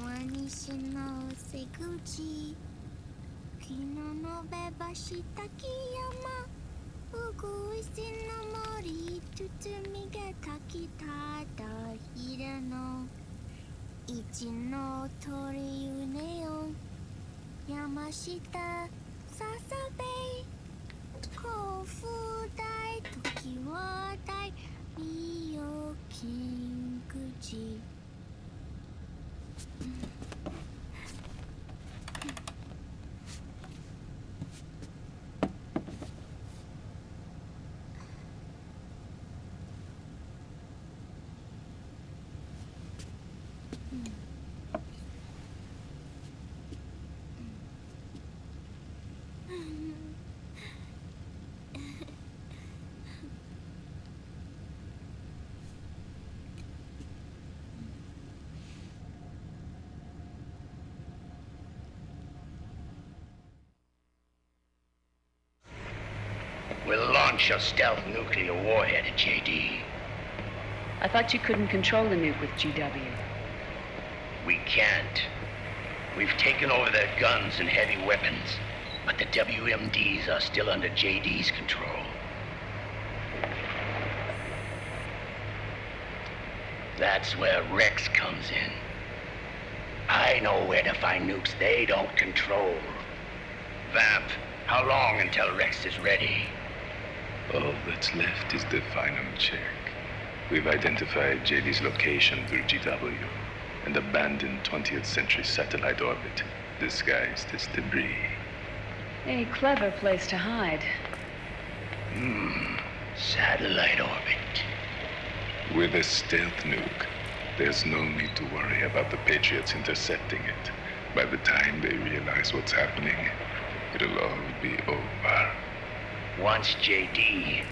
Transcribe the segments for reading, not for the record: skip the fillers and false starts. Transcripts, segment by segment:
にしの瀬口昨日のべばした木山うぐいすの森包みがかきただひらの一の鳥うねよ山下ささべ甲府大時は大利用金口We'll launch a stealth nuclear warhead at JD. I thought you couldn't control the nuke with GW. We can't. We've taken over their guns and heavy weapons, but the WMDs are still under JD's control. That's where Rex comes in. I know where to find nukes they don't control. Vamp, how long until Rex is ready? All that's left is the final check. We've identified JD's location through GW, an abandoned 20th century satellite orbit disguised as debris. A clever place to hide. Satellite orbit. With a stealth nuke, there's no need to worry about the Patriots intercepting it. By the time they realize what's happening, it'll all be over. Once JD,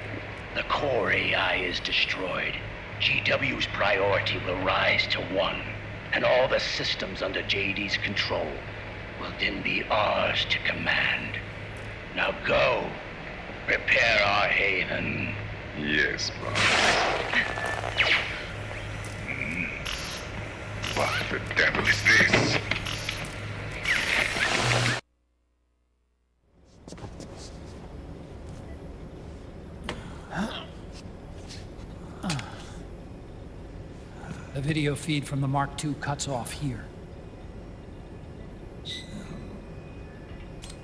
the core AI is destroyed, GW's priority will rise to 1, and all the systems under JD's control will then be ours to command. Now go, prepare our haven. Yes, boss. What the devil is this? The video feed from the Mark II cuts off here.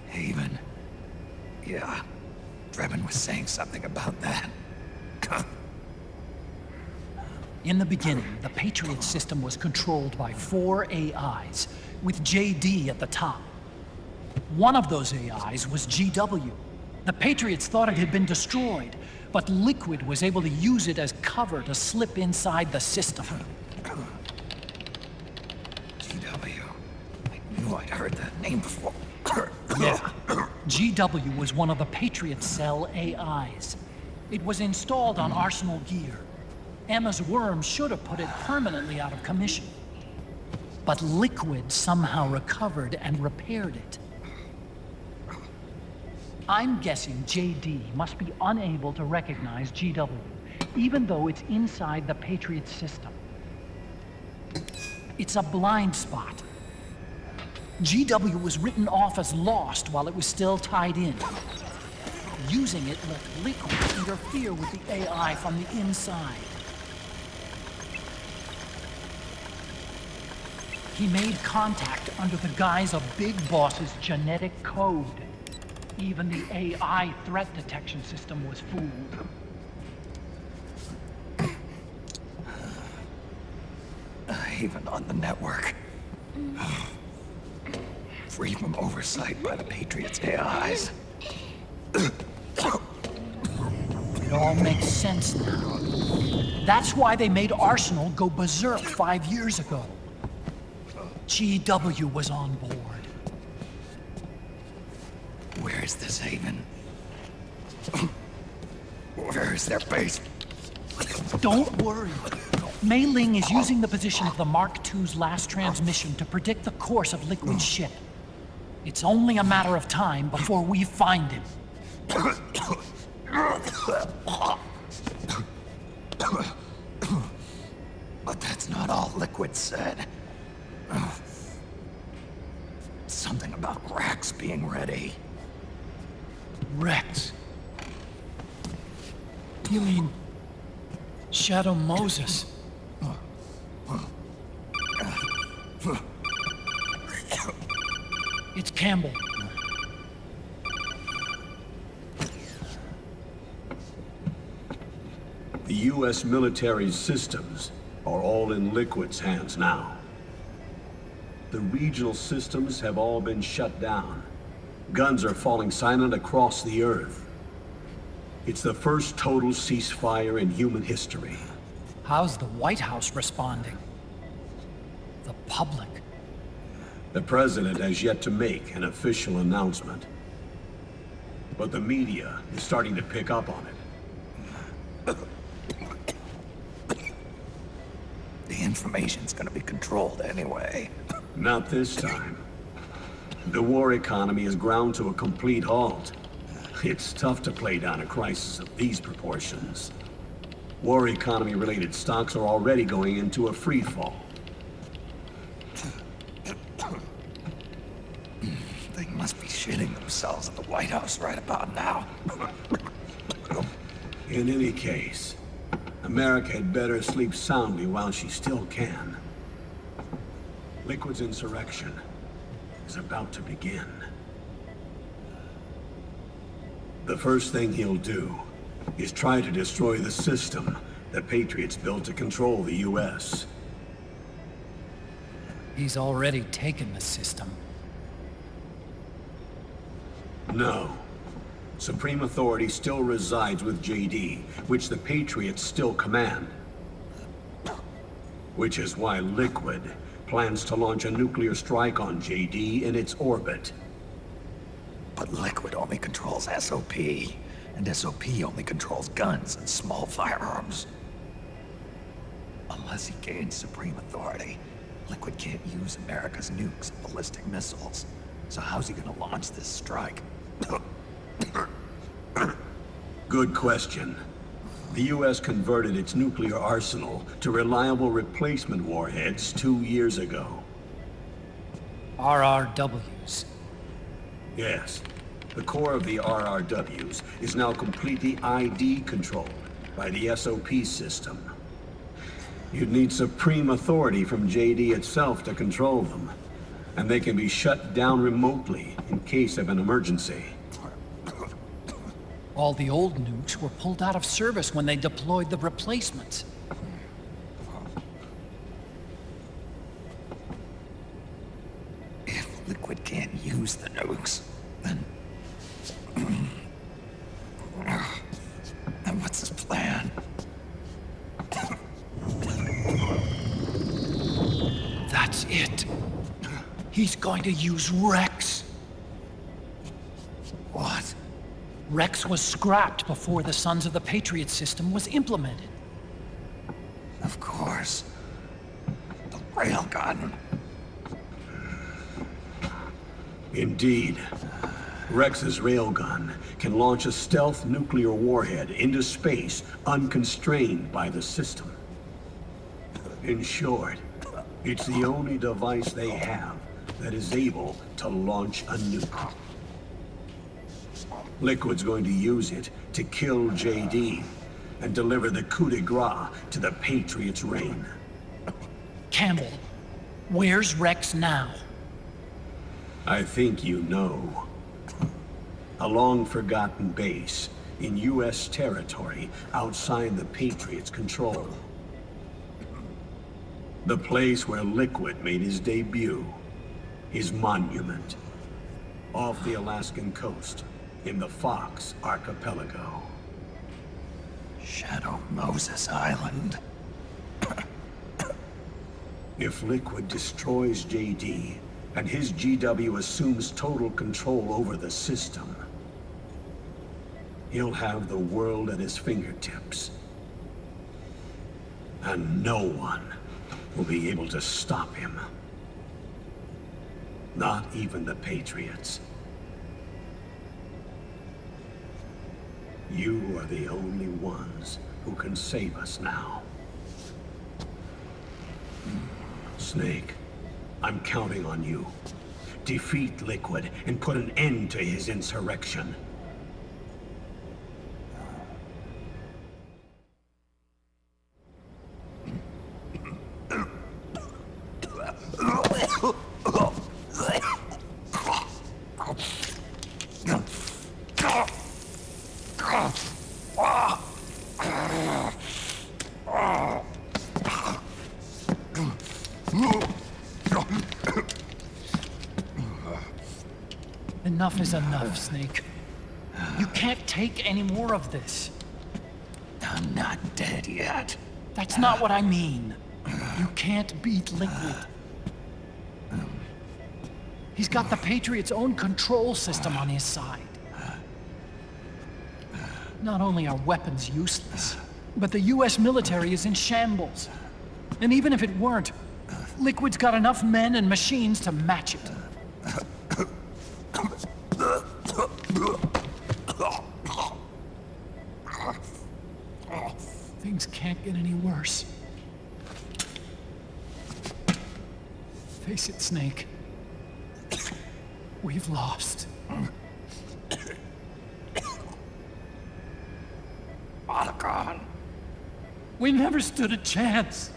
Haven. Yeah. Drebin was saying something about that. In the beginning, the Patriot system was controlled by 4 AIs, with JD at the top. One of those AIs was GW. The Patriots thought it had been destroyed, but Liquid was able to use it as cover to slip inside the system. GW. I knew I'd heard that name before. Yeah. GW was one of the Patriot Cell AIs. It was installed on Arsenal gear. Emma's worm should have put it permanently out of commission. But Liquid somehow recovered and repaired it. I'm guessing JD must be unable to recognize GW, even though it's inside the Patriot system. It's a blind spot. GW was written off as lost while it was still tied in. Using it let Liquid interfere with the AI from the inside. He made contact under the guise of Big Boss's genetic code. Even the AI threat detection system was fooled. Even on the network. Free from oversight by the Patriots' AIs. It all makes sense now. That's why they made Arsenal go berserk 5 years ago. GW was on board. Where is this haven? Where is their base? Don't worry. Mei Ling is using the position of the Mark II's last transmission to predict the course of Liquid's ship. It's only a matter of time before we find him. But that's not all Liquid said. about Rex being ready. Rex. You mean Shadow Moses? It's Campbell. The U.S. military's systems are all in Liquid's hands now. The regional systems have all been shut down. Guns are falling silent across the Earth. It's the first total ceasefire in human history. How's the White House responding? The public? The president has yet to make an official announcement. But the media is starting to pick up on it. The information's gonna be controlled anyway. Not this time. The war economy is ground to a complete halt. It's tough to play down a crisis of these proportions. War economy-related stocks are already going into a free fall. They must be shitting themselves at the White House right about now. In any case, America had better sleep soundly while she still can. Liquid's insurrection is about to begin. The first thing he'll do is try to destroy the system the Patriots built to control the U.S. He's already taken the system. No. Supreme authority still resides with JD, which the Patriots still command. Which is why Liquid plans to launch a nuclear strike on JD in its orbit. But Liquid only controls SOP, and SOP only controls guns and small firearms. Unless he gains supreme authority, Liquid can't use America's nukes and ballistic missiles. So how's he gonna launch this strike? Good question. The U.S. converted its nuclear arsenal to reliable replacement warheads 2 years ago. RRWs. Yes. The core of the RRWs is now completely ID controlled by the SOP system. You'd need supreme authority from JD itself to control them, and they can be shut down remotely in case of an emergency. All the old nukes were pulled out of service when they deployed the replacements. If Liquid can't use the nukes, then what's his plan? That's it. He's going to use Rex. What? Rex was scrapped before the Sons of the Patriot system was implemented. Of course. The railgun. Indeed. Rex's railgun can launch a stealth nuclear warhead into space unconstrained by the system. In short, it's the only device they have that is able to launch a nuke. Liquid's going to use it to kill JD and deliver the coup de grace to the Patriots' reign. Campbell, where's Rex now? I think you know. A long-forgotten base in U.S. territory outside the Patriots' control. The place where Liquid made his debut. His monument. Off the Alaskan coast, in the Fox Archipelago. Shadow Moses Island. If Liquid destroys JD, and his GW assumes total control over the system, he'll have the world at his fingertips. And no one will be able to stop him. Not even the Patriots. You are the only ones who can save us now. Snake, I'm counting on you. Defeat Liquid and put an end to his insurrection. Enough is enough, Snake. You can't take any more of this. I'm not dead yet. That's not what I mean. You can't beat Liquid. He's got the Patriot's own control system on his side. Not only are weapons useless, but the US military is in shambles. And even if it weren't, Liquid's got enough men and machines to match it. Things can't get any worse. Face it, Snake. We've lost. Otacon. We never stood a chance.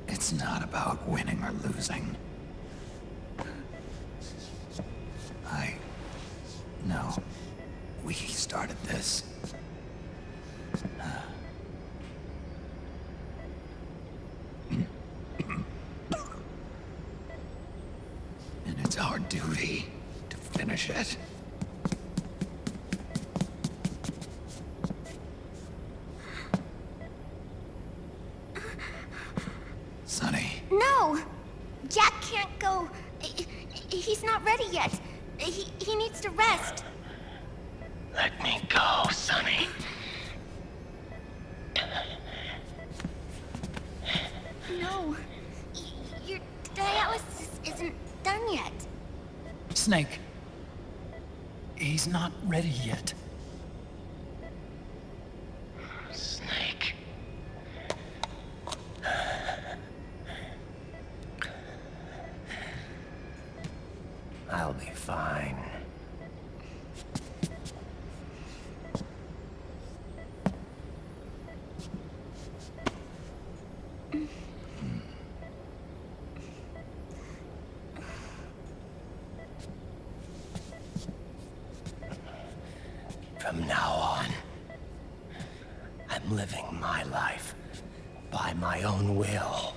It's not about winning or losing. No. We started this. And it's our duty to finish it. Sunny. No! Jack can't go. He's not ready yet. He needs to rest. Let me go, Sunny. No. Your dialysis isn't done yet. Snake. He's not ready yet. Snake. I'll be fine. From now on, I'm living my life by my own will.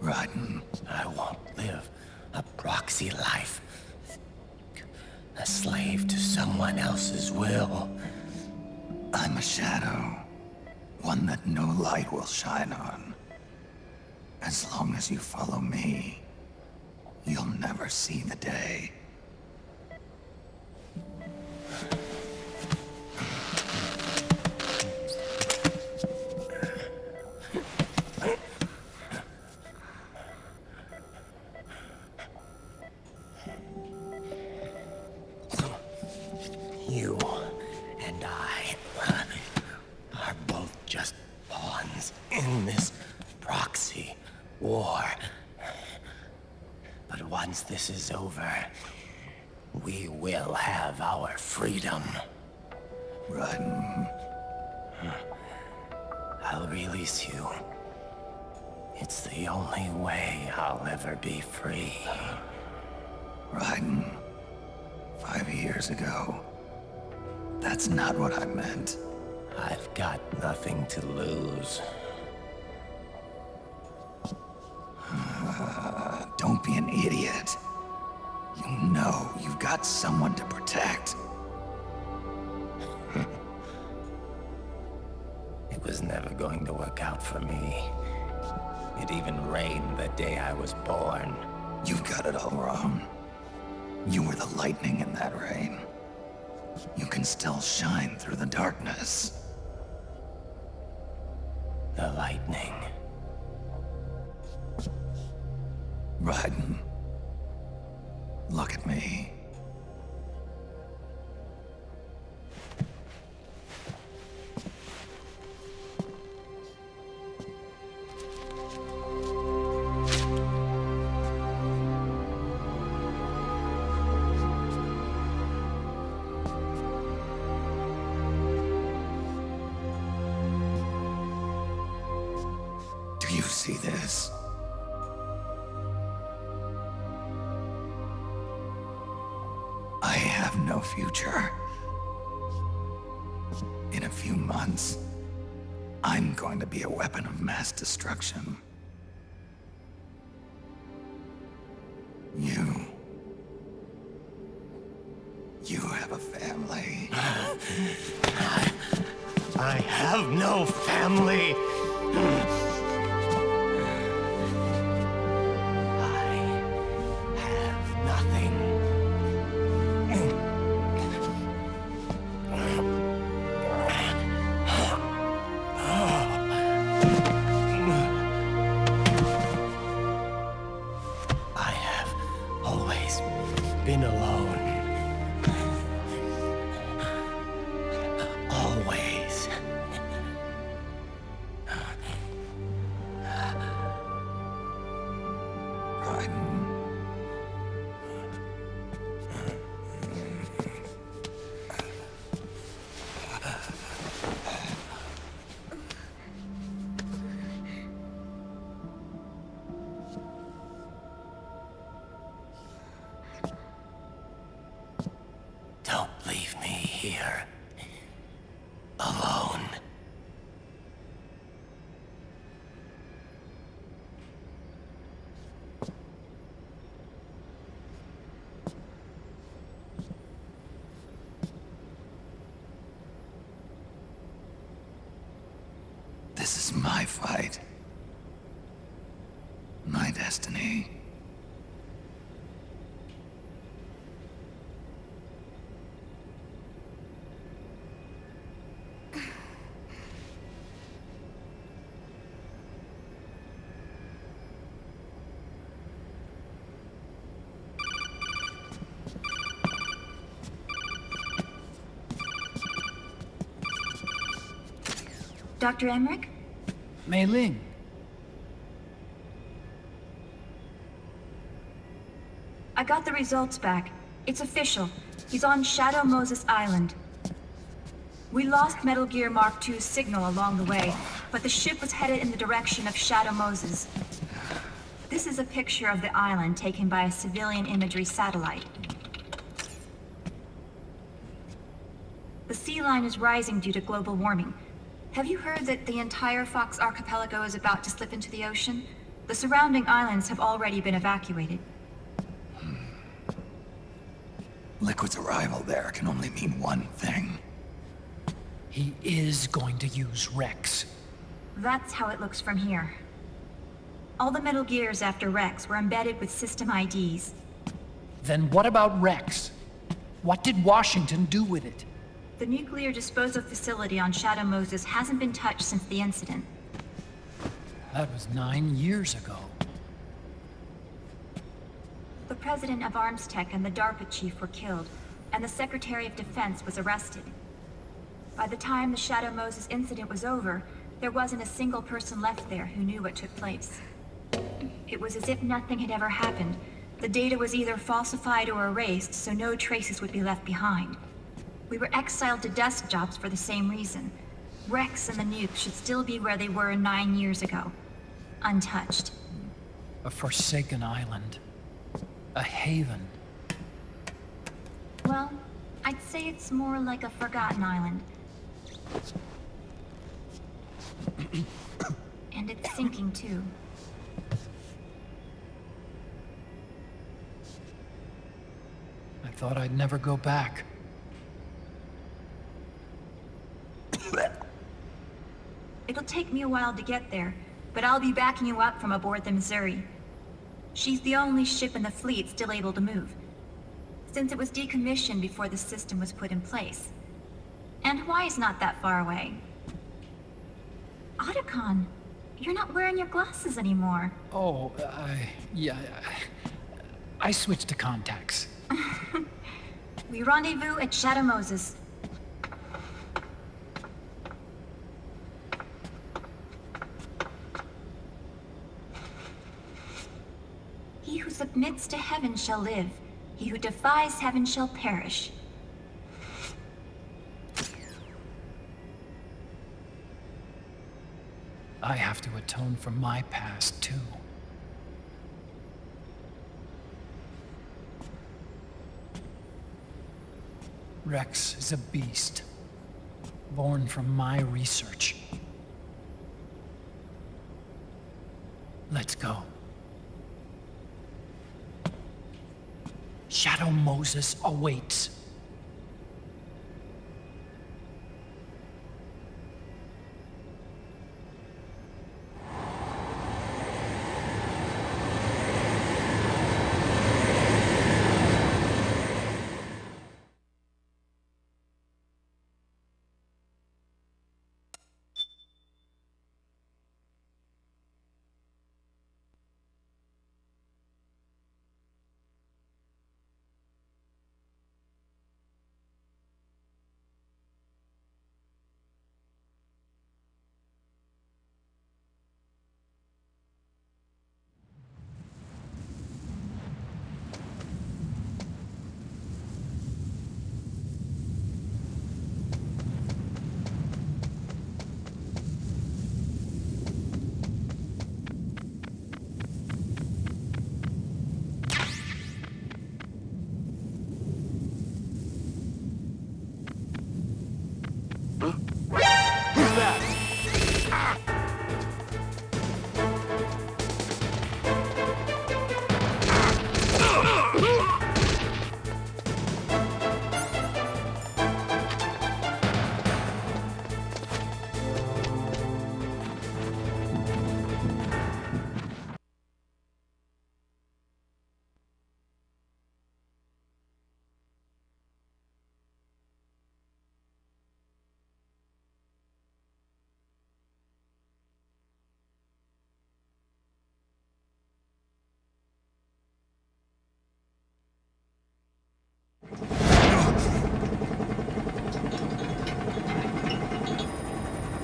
Raiden. I won't live a proxy life. A slave to someone else's will. I'm a shadow. One that no light will shine on. As long as you follow me, you'll never see the day. You and I are both just pawns in this proxy war. But once this is over, we will have our freedom. Raiden. I'll release you. It's the only way I'll ever be free. Raiden. 5 years ago. That's not what I meant. I've got nothing to lose. Don't be an idiot. You know you've got someone to protect. It was never going to work out for me. It even rained the day I was born. You've got it all wrong. You were the lightning in that rain. You can still shine through the darkness. The lightning. Raiden, Look at me. Do you see this? I have no future. In a few months, I'm going to be a weapon of mass destruction. You have a family. I have no family. I have nothing. I have always been alone. Always. Raiden. Don't leave me here. Alone. This is my fight. My destiny. Dr. Emmerich? Mei Ling. I got the results back. It's official. He's on Shadow Moses Island. We lost Metal Gear Mark II's signal along the way, but the ship was headed in the direction of Shadow Moses. This is a picture of the island taken by a civilian imagery satellite. The sea line is rising due to global warming. Have you heard that the entire Fox archipelago is about to slip into the ocean? The surrounding islands have already been evacuated. Liquid's arrival there can only mean one thing. He is going to use Rex. That's how it looks from here. All the Metal Gears after Rex were embedded with system IDs. Then what about Rex? What did Washington do with it? The nuclear disposal facility on Shadow Moses hasn't been touched since the incident. That was 9 years ago. The president of ArmsTech and the DARPA chief were killed, and the Secretary of Defense was arrested. By the time the Shadow Moses incident was over, there wasn't a single person left there who knew what took place. It was as if nothing had ever happened. The data was either falsified or erased, so no traces would be left behind. We were exiled to desk jobs for the same reason. Rex and the nuke should still be where they were 9 years ago. Untouched. A forsaken island. A haven. Well, I'd say it's more like a forgotten island. And it's sinking too. I thought I'd never go back. It'll take me a while to get there, but I'll be backing you up from aboard the Missouri. She's the only ship in the fleet still able to move, since it was decommissioned before the system was put in place. And Hawaii's not that far away. Otacon, you're not wearing your glasses anymore. Oh, yeah. I switched to contacts. We rendezvous at Shadow Moses. He who submits to heaven shall live. He who defies heaven shall perish. I have to atone for my past, too. Rex is a beast, born from my research. Let's go. Shadow Moses awaits.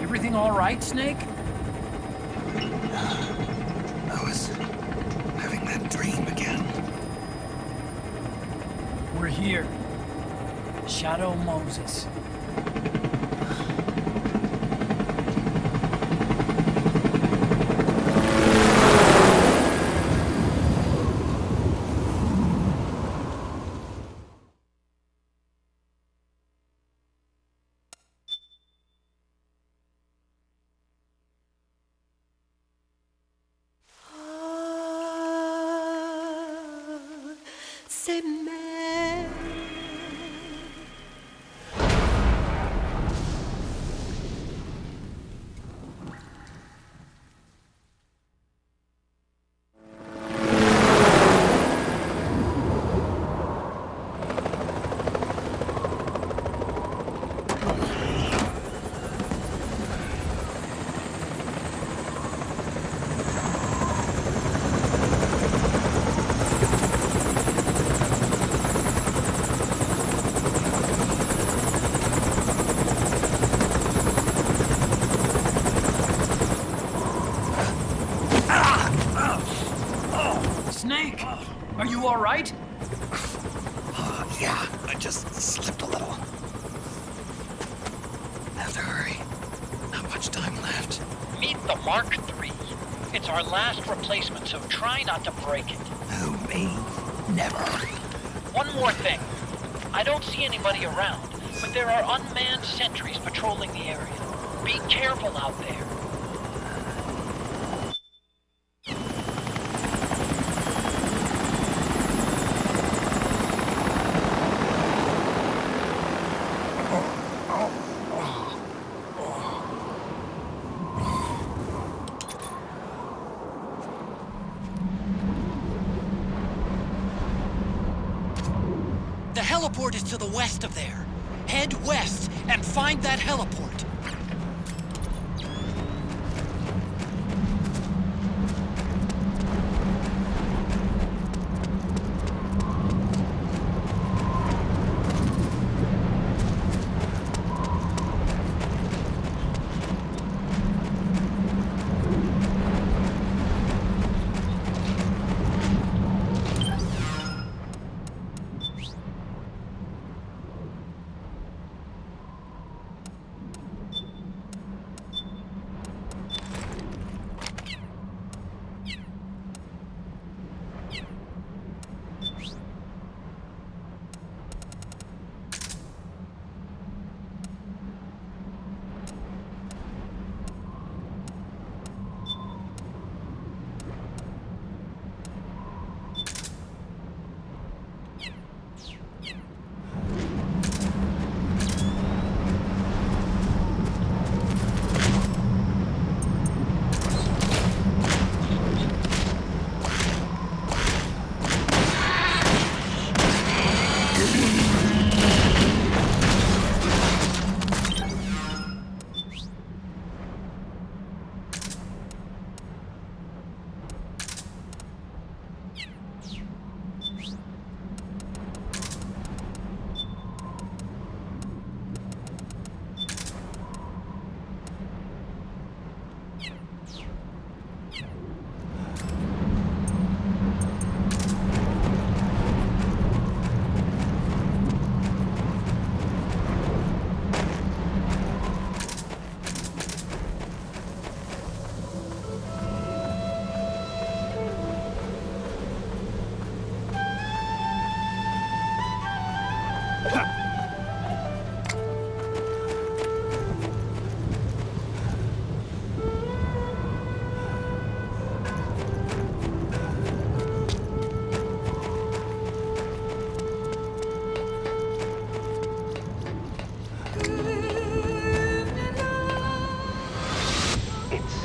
Everything all right, Snake? I was having that dream again. We're here. Shadow Moses. Snake, are you all right? Yeah, I just slipped a little. Have to hurry. Not much time left. Meet the Mark III. It's our last replacement, so try not to break it. Who, me? Never. One more thing. I don't see anybody around, but there are unmanned sentries patrolling the area. Be careful out there. The heliport is to the west of there. Head west and find that heliport. It's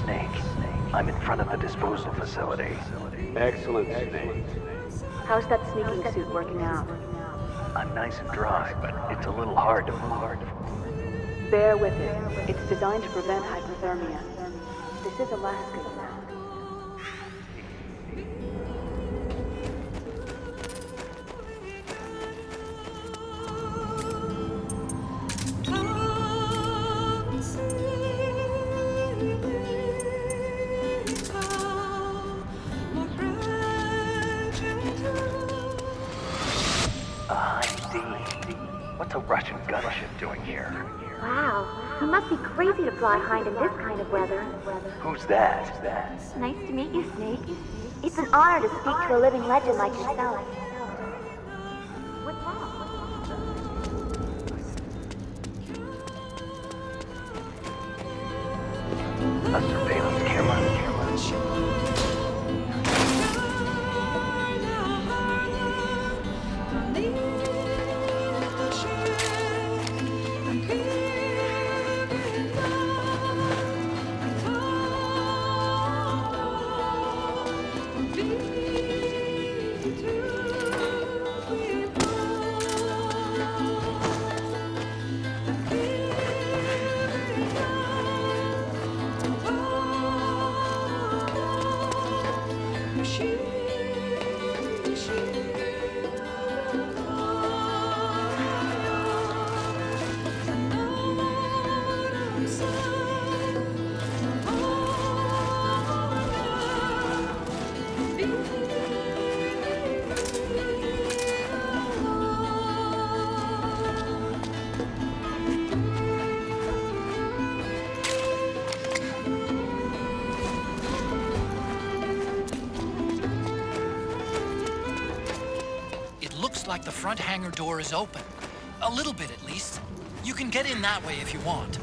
Snake. I'm in front of the disposal facility. Excellent, Snake. How's that sneaking suit working out? I'm nice and dry, but it's a little hard to move. Bear with it. It's designed to prevent hypothermia. This is Alaska, you know. What's a Russian gunship doing here? Wow, you must be crazy to fly Hind in this kind of weather. Who's that? Nice to meet you, Snake. It's an honor to speak to a living legend like yourself. What's wrong? A surveillance camera. Like the front hangar door is open. A little bit, at least. You can get in that way if you want.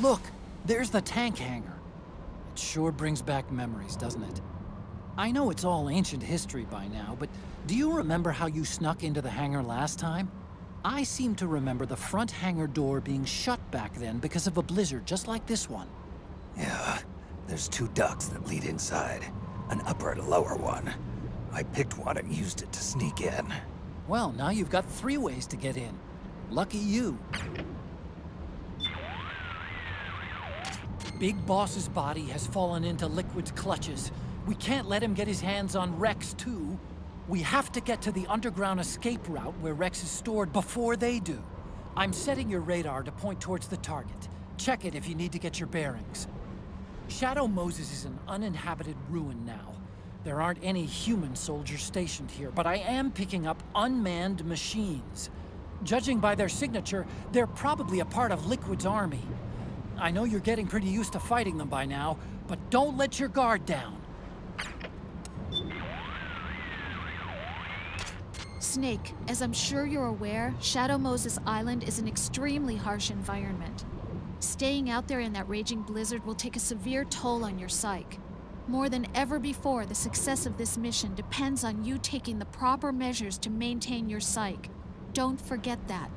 Look, there's the tank hangar. It sure brings back memories, doesn't it? I know it's all ancient history by now, but do you remember how you snuck into the hangar last time? I seem to remember the front hangar door being shut back then because of a blizzard just like this one. Yeah, there's two ducts that lead inside, an upper and a lower one. I picked one and used it to sneak in. Well, now you've got 3 ways to get in. Lucky you. Big Boss's body has fallen into Liquid's clutches. We can't let him get his hands on Rex, too. We have to get to the underground escape route where Rex is stored before they do. I'm setting your radar to point towards the target. Check it if you need to get your bearings. Shadow Moses is an uninhabited ruin now. There aren't any human soldiers stationed here, but I am picking up unmanned machines. Judging by their signature, they're probably a part of Liquid's army. I know you're getting pretty used to fighting them by now, but don't let your guard down. Snake, as I'm sure you're aware, Shadow Moses Island is an extremely harsh environment. Staying out there in that raging blizzard will take a severe toll on your psyche. More than ever before, the success of this mission depends on you taking the proper measures to maintain your psyche. Don't forget that.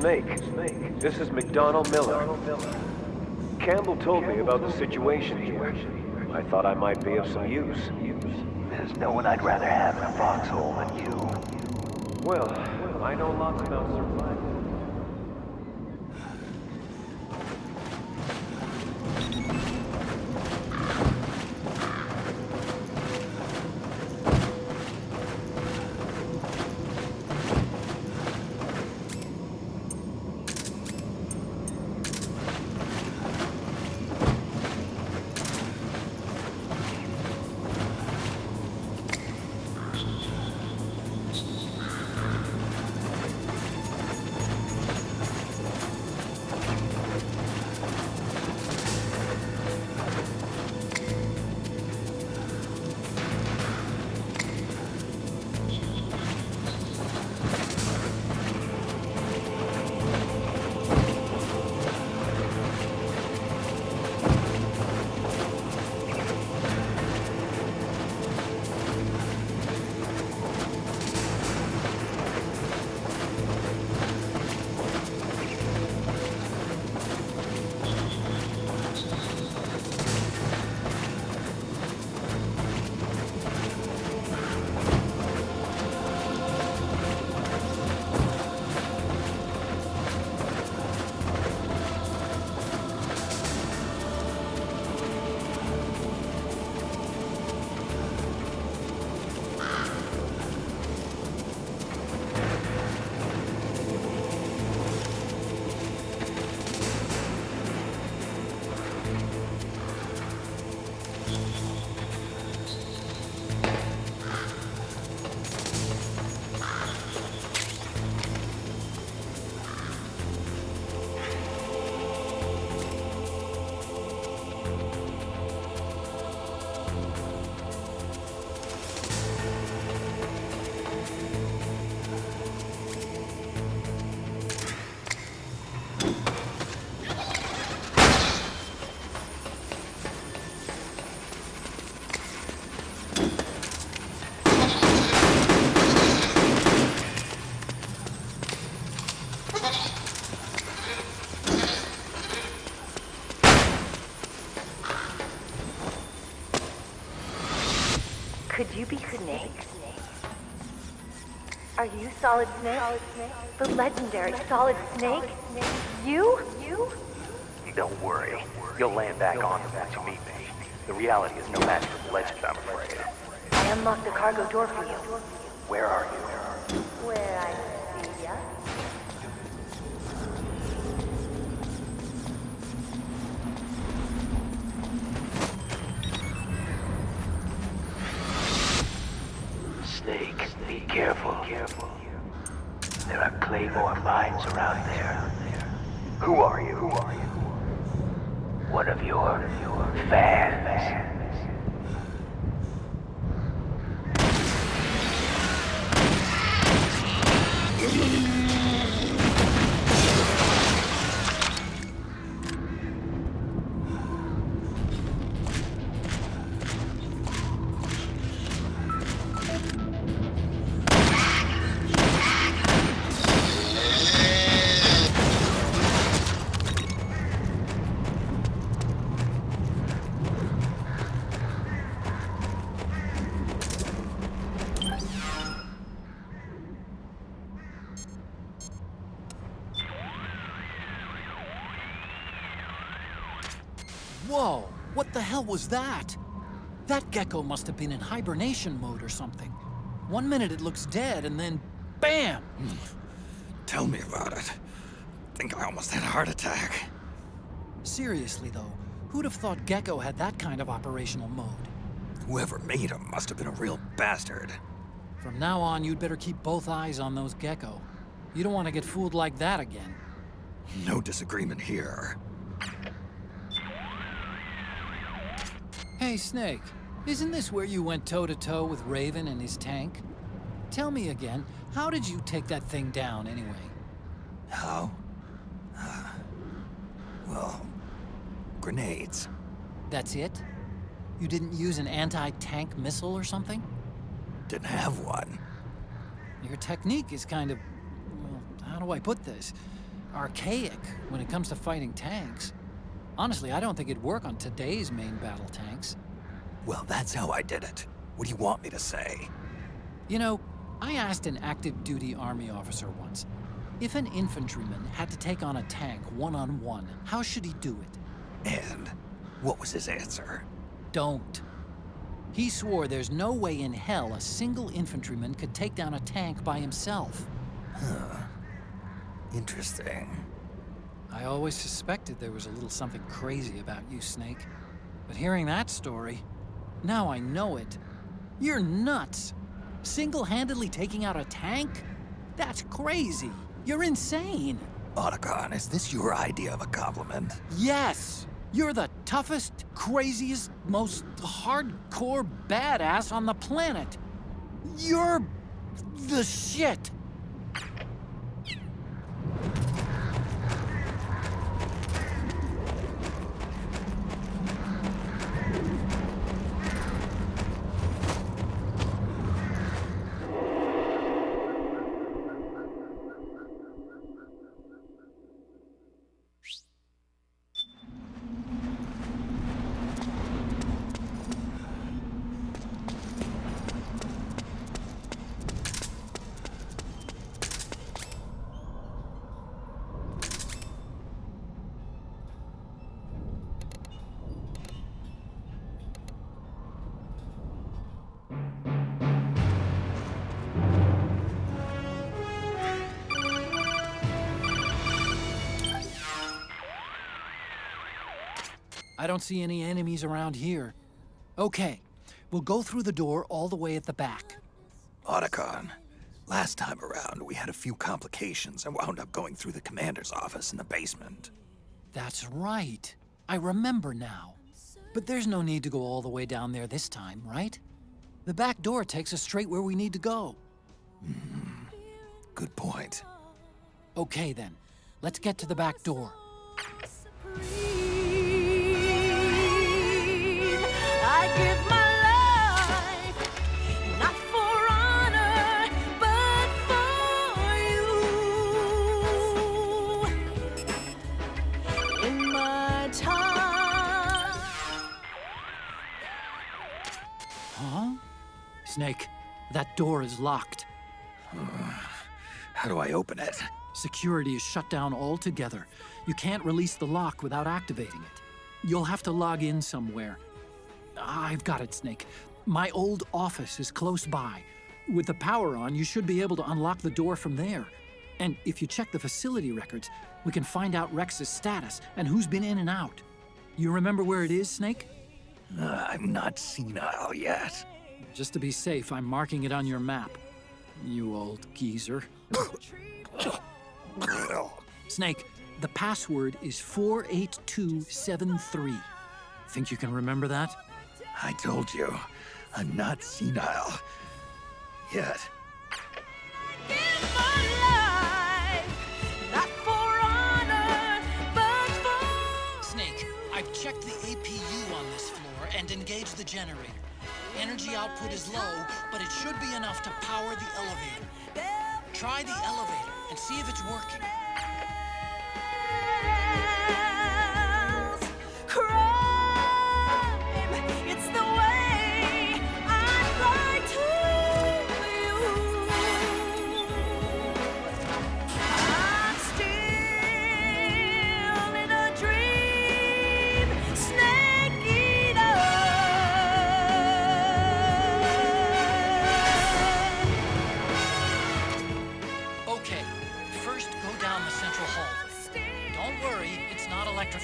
Snake, this is McDonnell Miller. Campbell told me about the situation here. I thought I might be of some use. There's no one I'd rather have in a foxhole than you. Well, I know lots about survival. Could you be Snake? Are you Solid Snake? The legendary Solid Snake? You? Don't worry. You'll land back on them once you meet me. The reality is no match for the legend, I'm afraid. I unlocked the cargo door for you. Where are you? Where I see ya. Snake, be careful. There are Claymore mines around there. Who are you? One of your fans. Whoa! What the hell was that? That gecko must have been in hibernation mode or something. 1 minute it looks dead, and then BAM! Tell me about it. Think I almost had a heart attack. Seriously though, who'd have thought Gecko had that kind of operational mode? Whoever made him must have been a real bastard. From now on, you'd better keep both eyes on those Gecko. You don't want to get fooled like that again. No disagreement here. Hey, Snake, isn't this where you went toe-to-toe with Raven and his tank? Tell me again, how did you take that thing down anyway? How? Well, grenades. That's it? You didn't use an anti-tank missile or something? Didn't have one. Your technique is kind of... well, how do I put this? archaic when it comes to fighting tanks. Honestly, I don't think it'd work on today's main battle tanks. Well, that's how I did it. What do you want me to say? You know, I asked an active duty army officer once, if an infantryman had to take on a tank one-on-one, how should he do it? And what was his answer? Don't. He swore there's no way in hell a single infantryman could take down a tank by himself. Huh. Interesting. I always suspected there was a little something crazy about you, Snake. But hearing that story, now I know it. You're nuts. Single-handedly taking out a tank? That's crazy. You're insane. Otacon, is this your idea of a compliment? Yes! You're the toughest, craziest, most hardcore badass on the planet. You're the shit. I don't see any enemies around here. Okay, we'll go through the door all the way at the back. Otacon, last time around we had a few complications and wound up going through the commander's office in the basement. That's right. I remember now. But there's no need to go all the way down there this time, right? The back door takes us straight where we need to go. Good point. Okay then, let's get to the back door. I give my life, not for honor, but for you. In my time. Huh? Snake, that door is locked. How do I open it? Security is shut down altogether. You can't release the lock without activating it. You'll have to log in somewhere. I've got it, Snake. My old office is close by. With the power on, you should be able to unlock the door from there. And if you check the facility records, we can find out Rex's status and who's been in and out. You remember where it is, Snake? I'm not senile yet. Just to be safe, I'm marking it on your map. You old geezer. Snake, the password is 48273. Think you can remember that? I told you, I'm not senile yet. Snake, I've checked the APU on this floor and engaged the generator. Energy output is low, but it should be enough to power the elevator. Try the elevator and see if it's working. It's the way I lie to you. I'm still in a dream, snake eater. Okay, first go down the central hall. Don't worry, it's not electric.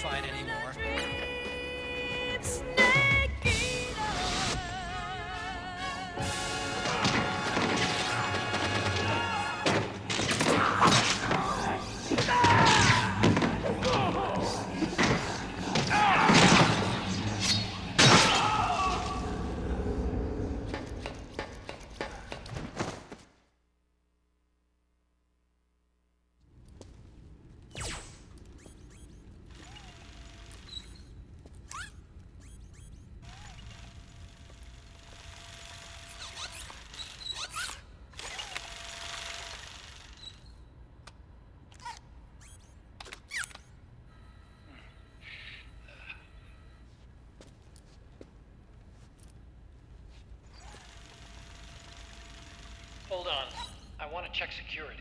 on. I want to check security.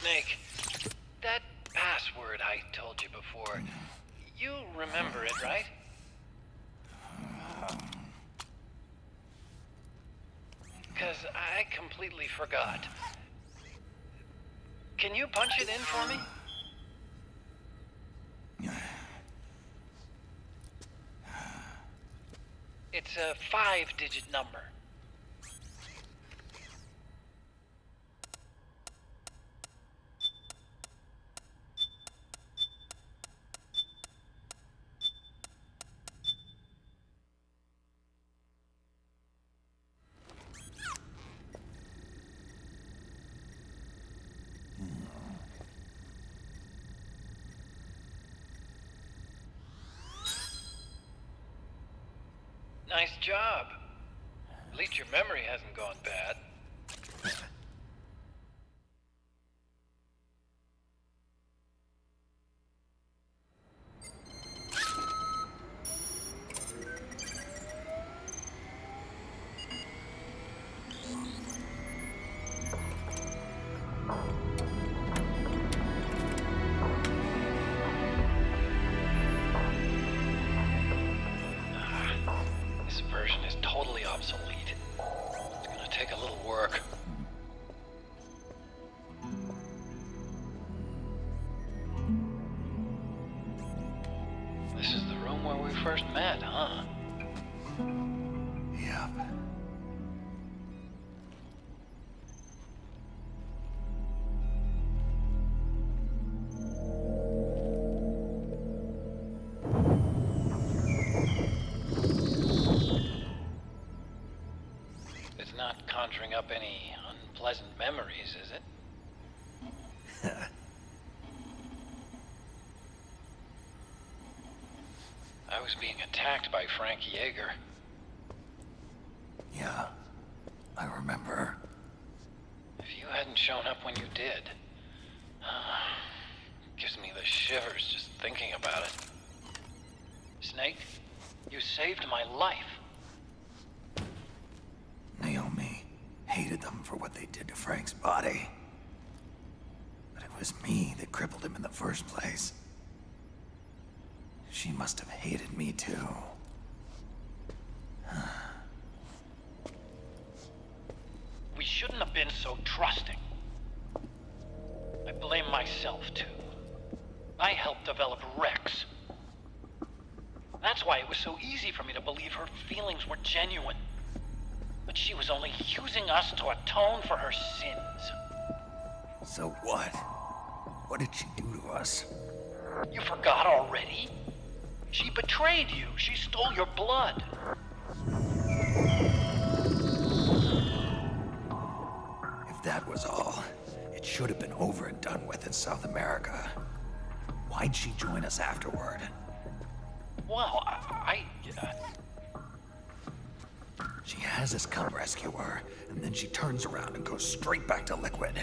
Snake, that password I told you before, you remember it, right? Because I completely forgot. Can you punch it in for me? It's a 5-digit number. Nice job. At least your memory hasn't gone bad. This version is totally obsolete. It's gonna take a little work. This is the room where we first met, huh? Yep. It's not conjuring up any unpleasant memories, is it? I was being attacked by Frank Yeager. Yeah, I remember. If you hadn't shown up when you did, gives me the shivers just thinking about it. Snake, you saved my life. Naomi hated them for what they did to Frank's body. But it was me that crippled him in the first place. She must have hated me too. We shouldn't have been so trusting. I blame myself too. I helped develop Rex. That's why it was so easy for me to believe her feelings were genuine. But she was only using us to atone for her sins. So what? What did she do to us? You forgot already? She betrayed you. She stole your blood. If that was all, it should have been over and done with in South America. Why'd she join us afterward? Well, She has us come rescue her, and then she turns around and goes straight back to Liquid.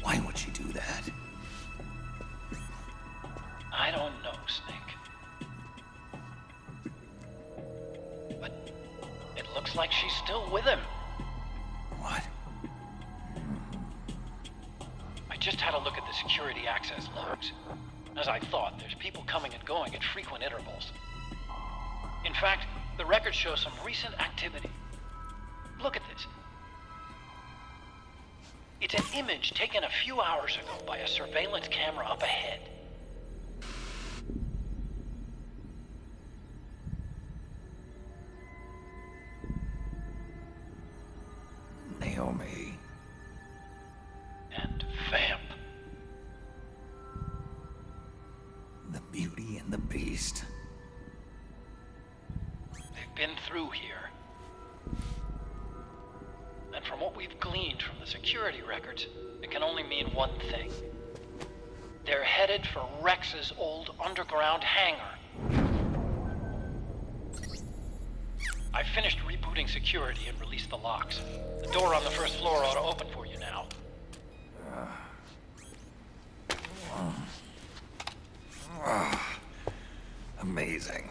Why would she do that? I don't know, Snake. But it looks like she's still with him. What? I just had a look at the security access logs. As I thought, there's people coming and going at frequent intervals. In fact, the record shows some recent activity. Look at this. It's an image taken a few hours ago by a surveillance camera up ahead. and the beast. They've been through here. And from what we've gleaned from the security records, it can only mean one thing. They're headed for Rex's old underground hangar. I finished rebooting security and released the locks. The door on the first floor ought to open for you now. Amazing.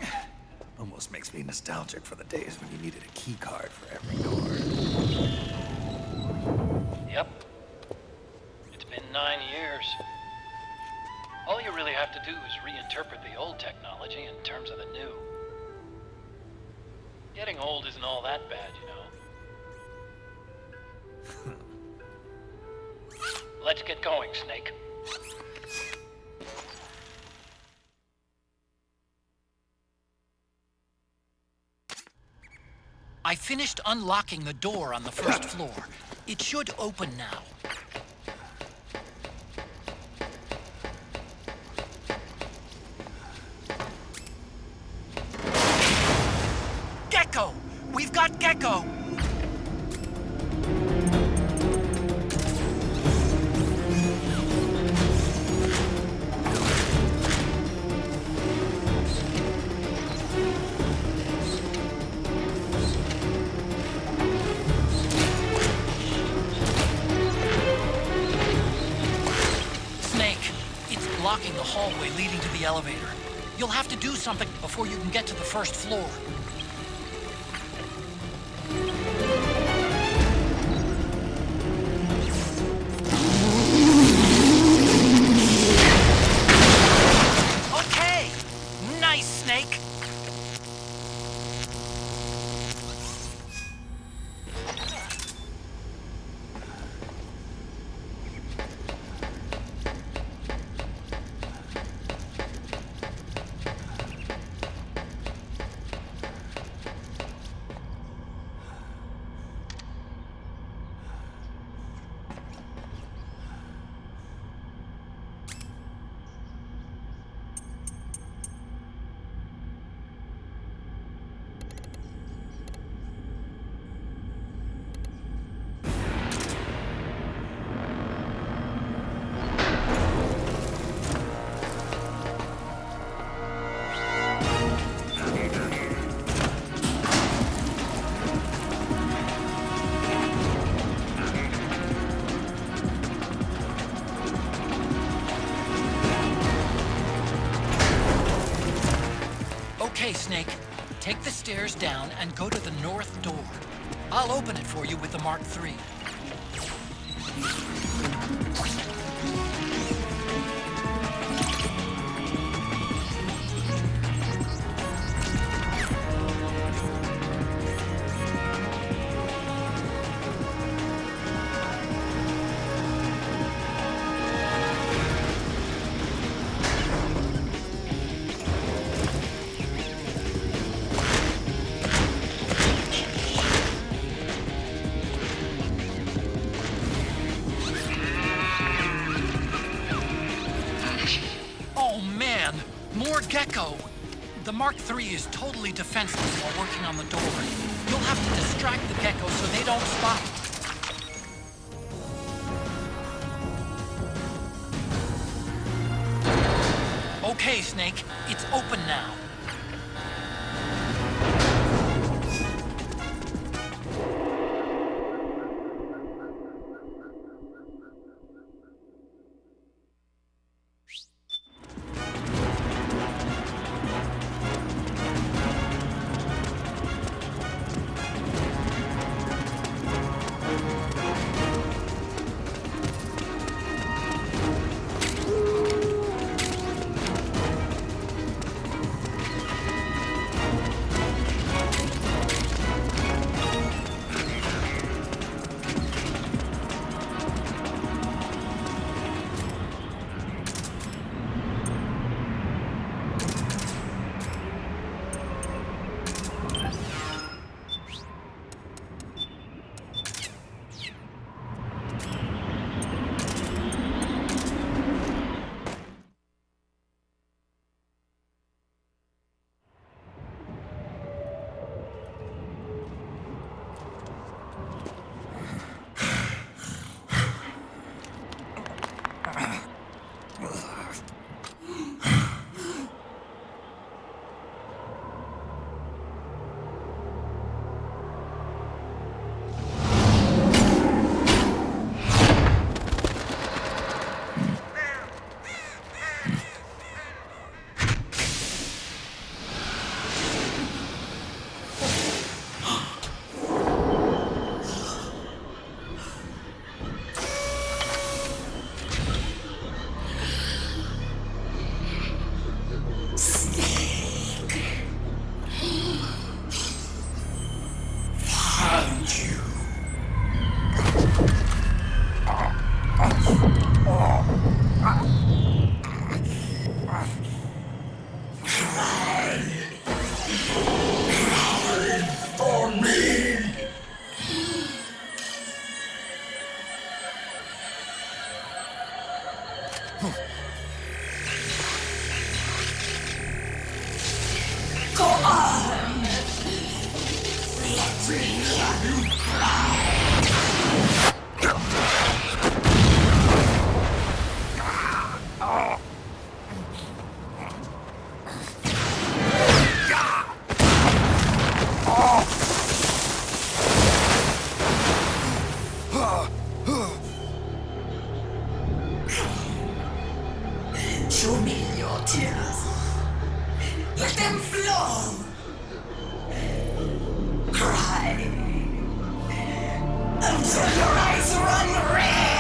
Almost makes me nostalgic for the days when you needed a key card for every door. Yep. It's been 9 years. All you really have to do is reinterpret the old technology in terms of the new. Getting old isn't all that bad, you know. Let's get going, Snake. I finished unlocking the door on the first floor. It should open now. Gecko! We've got Gecko! Blocking the hallway leading to the elevator. You'll have to do something before you can get to the first floor. Okay! Nice, Snake! Okay, Snake. Take the stairs down and go to the north door. I'll open it for you with the Mark III. More Gecko! The Mark III is totally defenseless while working on the door. You'll have to distract the Gecko so they don't spot it. Okay, Snake. It's open now. Show me your tears. Let them flow. Cry until your eyes run red.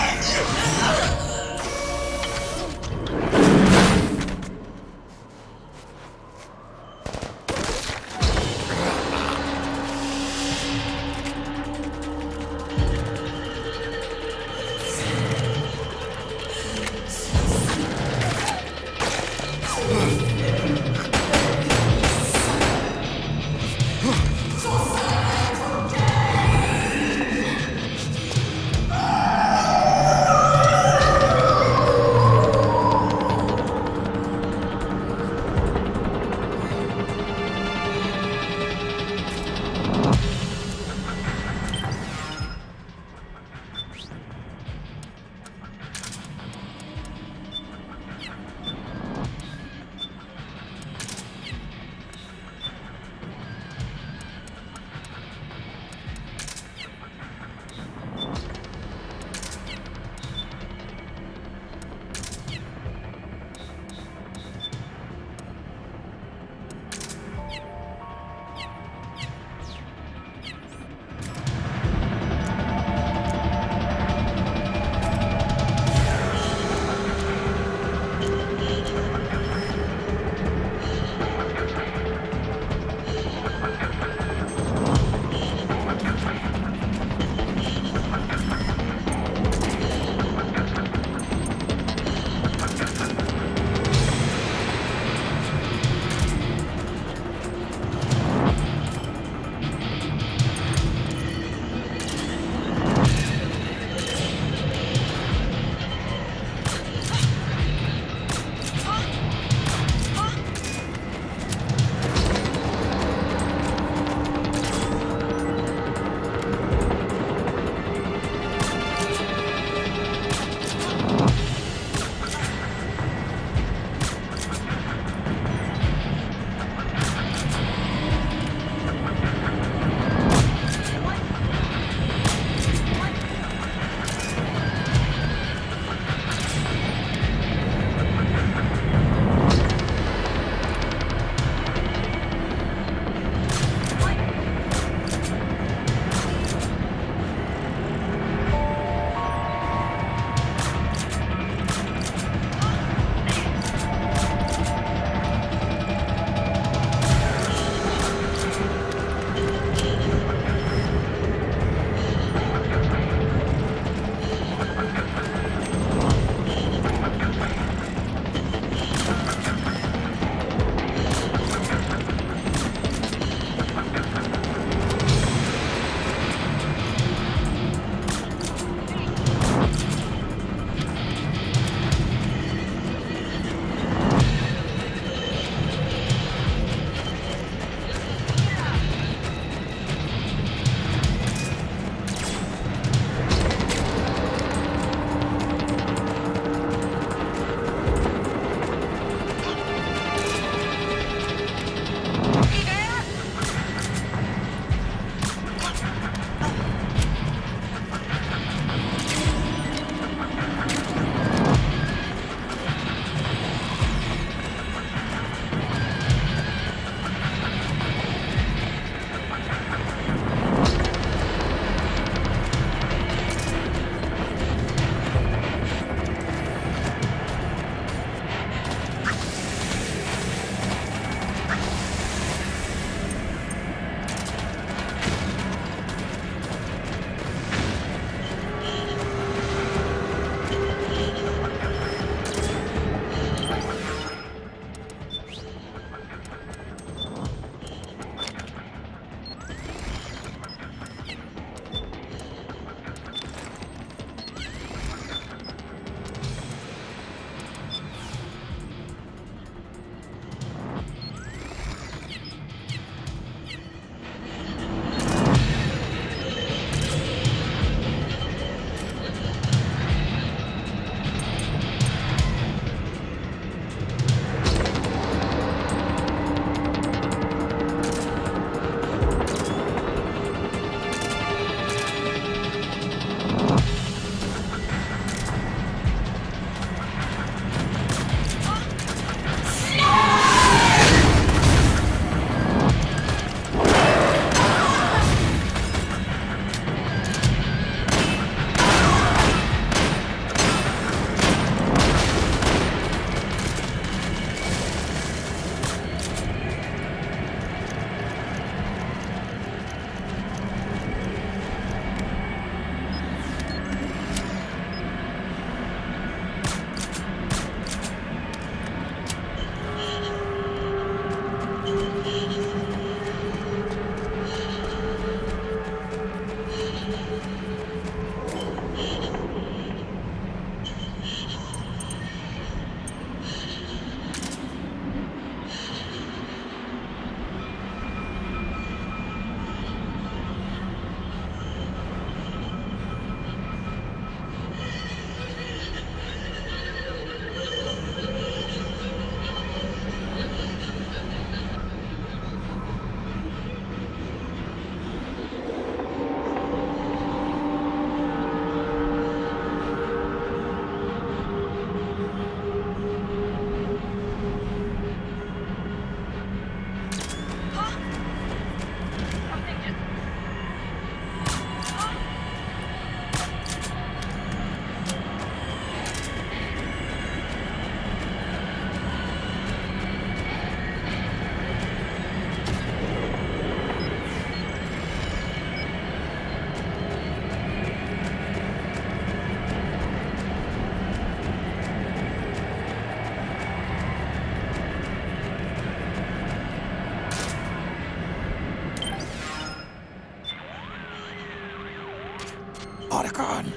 Otacon.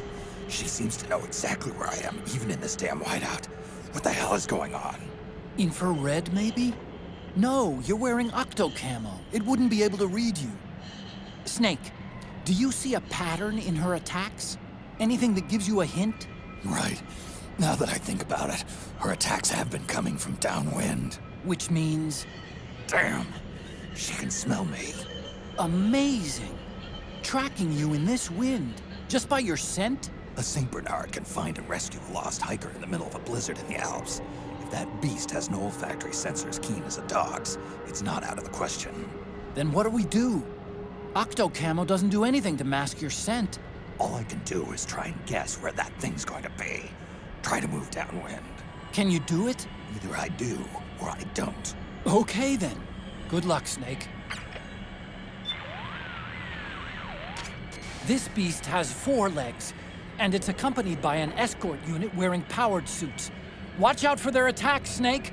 She seems to know exactly where I am, even in this damn whiteout. What the hell is going on? Infrared, maybe? No, you're wearing octo camo. It wouldn't be able to read you. Snake, do you see a pattern in her attacks? Anything that gives you a hint? Right. Now that I think about it, her attacks have been coming from downwind. Which means... Damn. She can smell me. Amazing. Tracking you in this wind, just by your scent? A St. Bernard can find and rescue a lost hiker in the middle of a blizzard in the Alps. If that beast has an olfactory sensor as keen as a dog's, it's not out of the question. Then what do we do? Octo camo doesn't do anything to mask your scent. All I can do is try and guess where that thing's going to be. Try to move downwind. Can you do it? Either I do, or I don't. Okay then. Good luck, Snake. This beast has 4 legs, and it's accompanied by an escort unit wearing powered suits. Watch out for their attacks, Snake!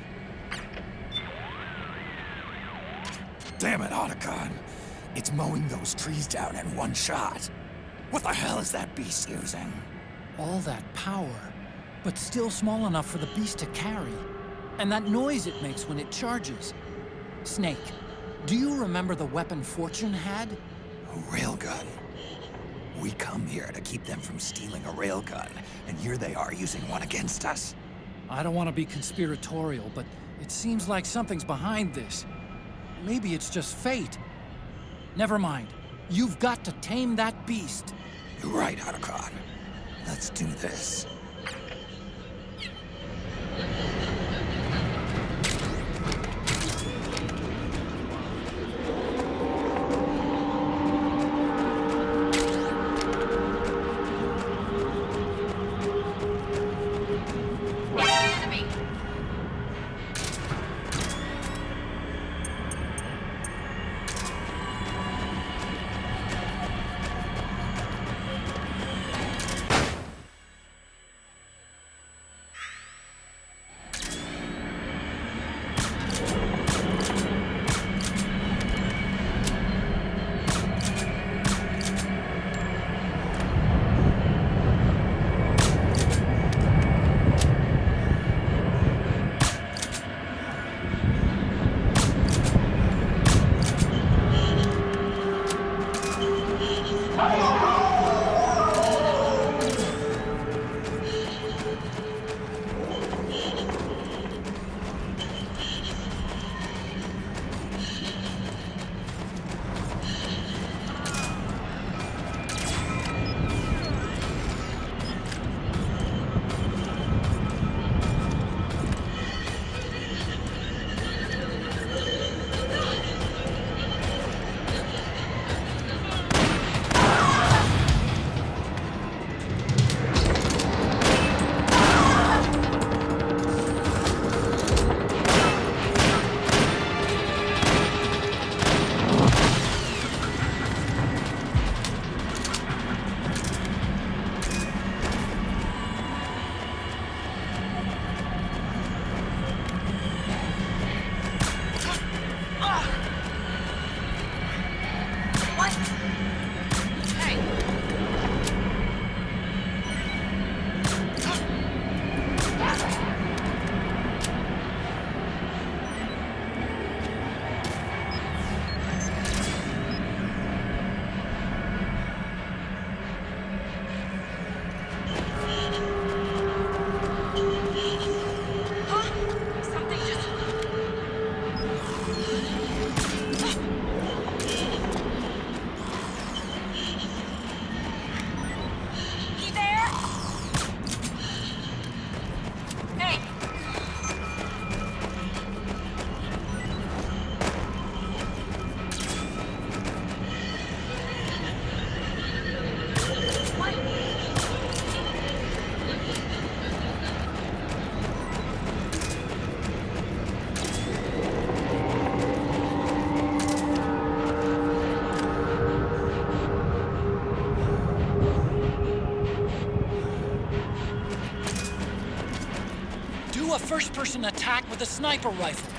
Damn it, Otacon. It's mowing those trees down in one shot. What the hell is that beast using? All that power, but still small enough for the beast to carry. And that noise it makes when it charges. Snake, do you remember the weapon Fortune had? A railgun. We come here to keep them from stealing a railgun, and here they are using one against us. I don't want to be conspiratorial, but it seems like something's behind this. Maybe it's just fate. Never mind. You've got to tame that beast. You're right, Otacon. Let's do this. Do a first-person attack with a sniper rifle.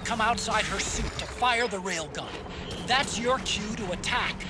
come outside her suit to fire the railgun. That's your cue to attack.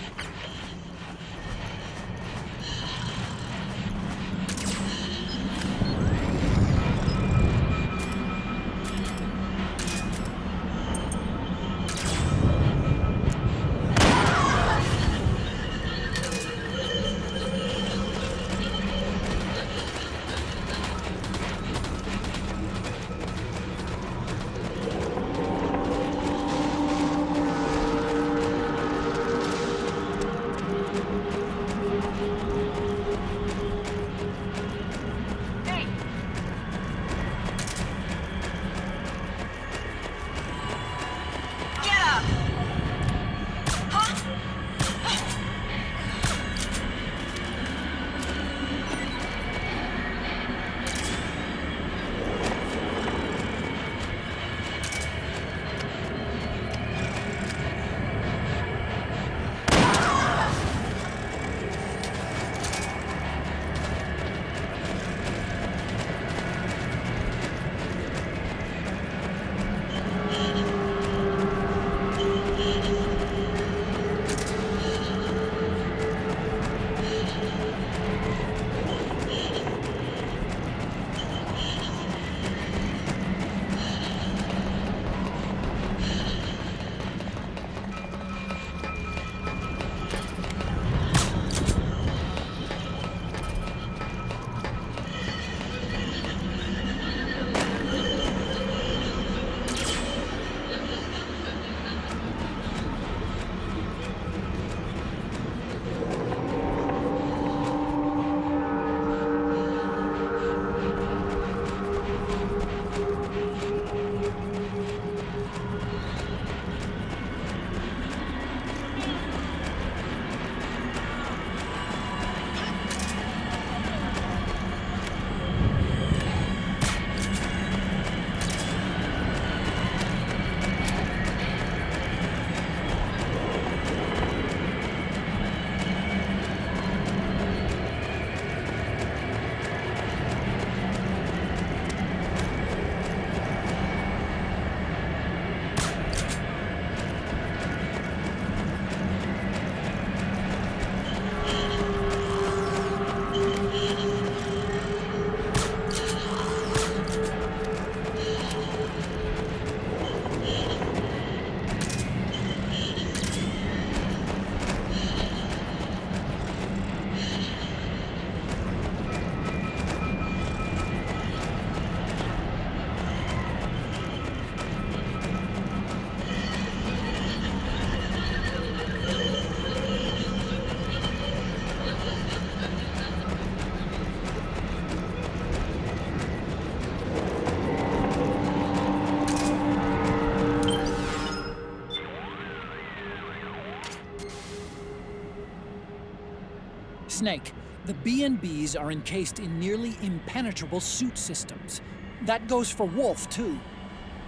Snake, the B&Bs are encased in nearly impenetrable suit systems. That goes for Wolf, too.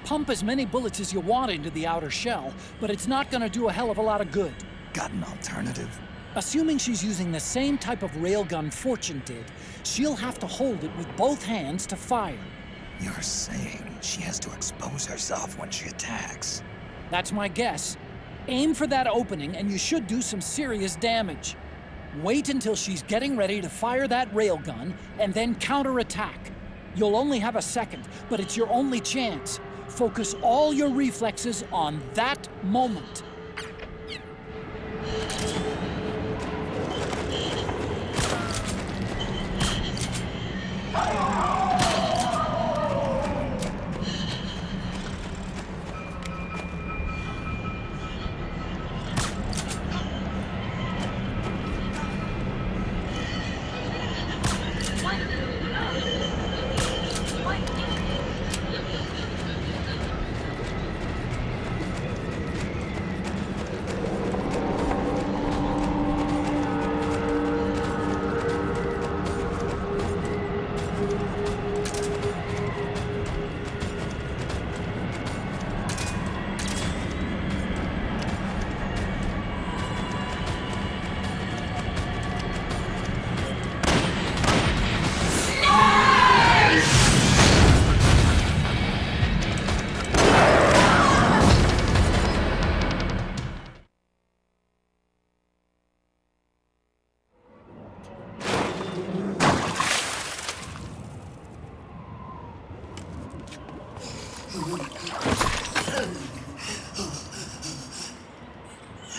Pump as many bullets as you want into the outer shell, but it's not gonna do a hell of a lot of good. Got an alternative? Assuming she's using the same type of railgun Fortune did, she'll have to hold it with both hands to fire. You're saying she has to expose herself when she attacks? That's my guess. Aim for that opening and you should do some serious damage. Wait until she's getting ready to fire that railgun and then counterattack. You'll only have a second, but it's your only chance. Focus all your reflexes on that moment.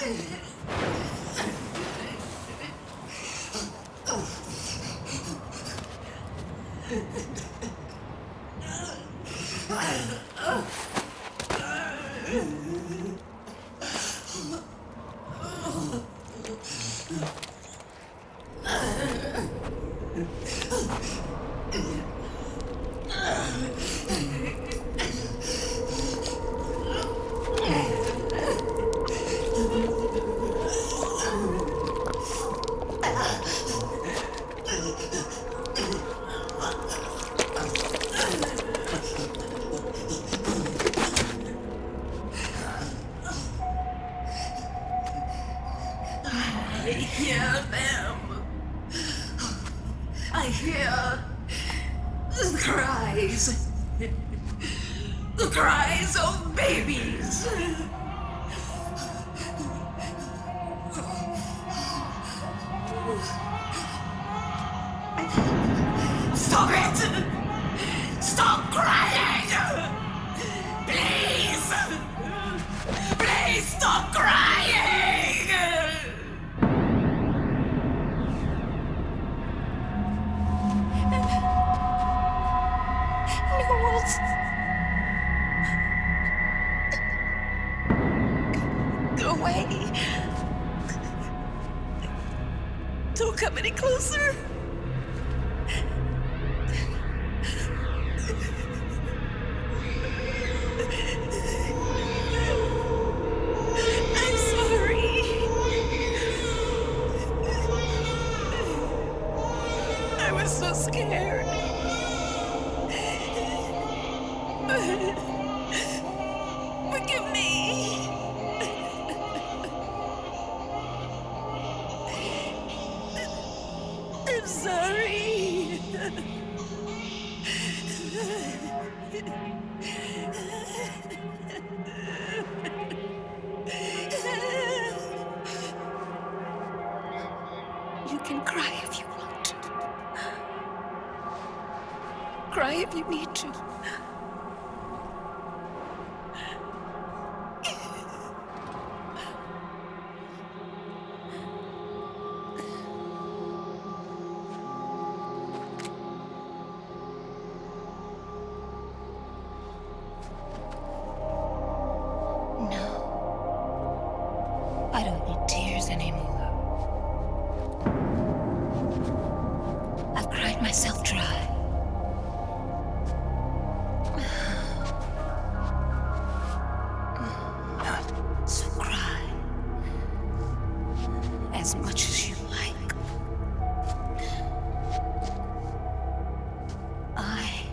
I hear them. I hear the cries. The cries of babies. Stop it! Stop crying! Please! Please stop crying! Knowles! Go away! Don't come any closer! I'm sorry. I was so scared. Forgive me. I'm sorry. You can cry if you want. Cry if you need to. I don't need tears anymore. I've cried myself dry. So cry. As much as you like. I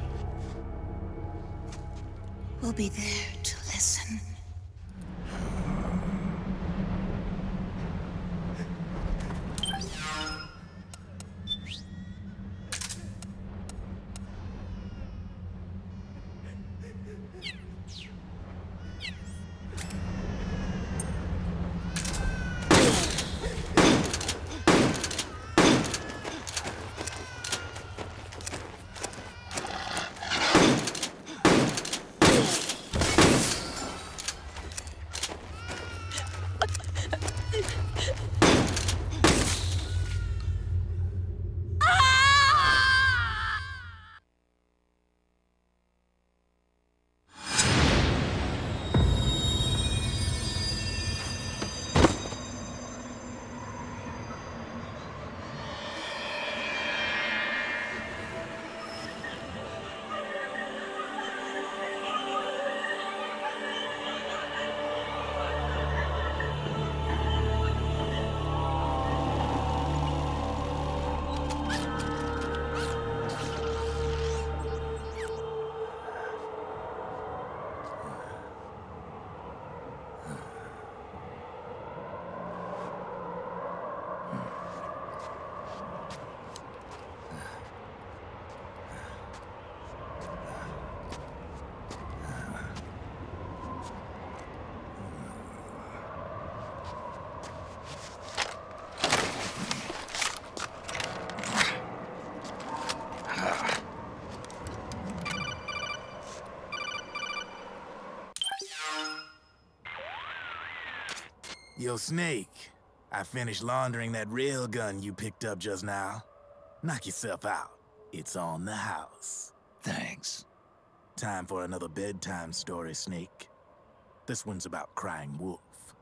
will be there to listen. Yo, Snake. I finished laundering that railgun you picked up just now. Knock yourself out. It's on the house. Thanks. Time for another bedtime story, Snake. This one's about crying wolf.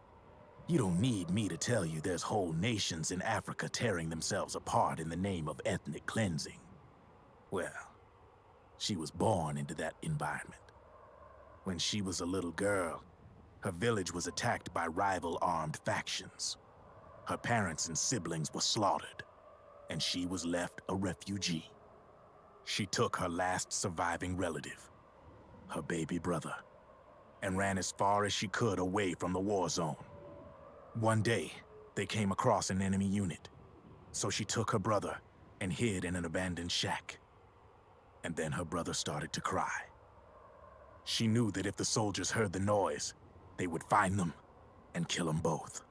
You don't need me to tell you there's whole nations in Africa tearing themselves apart in the name of ethnic cleansing. Well, she was born into that environment. When she was a little girl, her village was attacked by rival armed factions. Her parents and siblings were slaughtered, and she was left a refugee. She took her last surviving relative, her baby brother, and ran as far as she could away from the war zone. One day, they came across an enemy unit, so she took her brother and hid in an abandoned shack. And then her brother started to cry. She knew that if the soldiers heard the noise, they would find them and kill them both.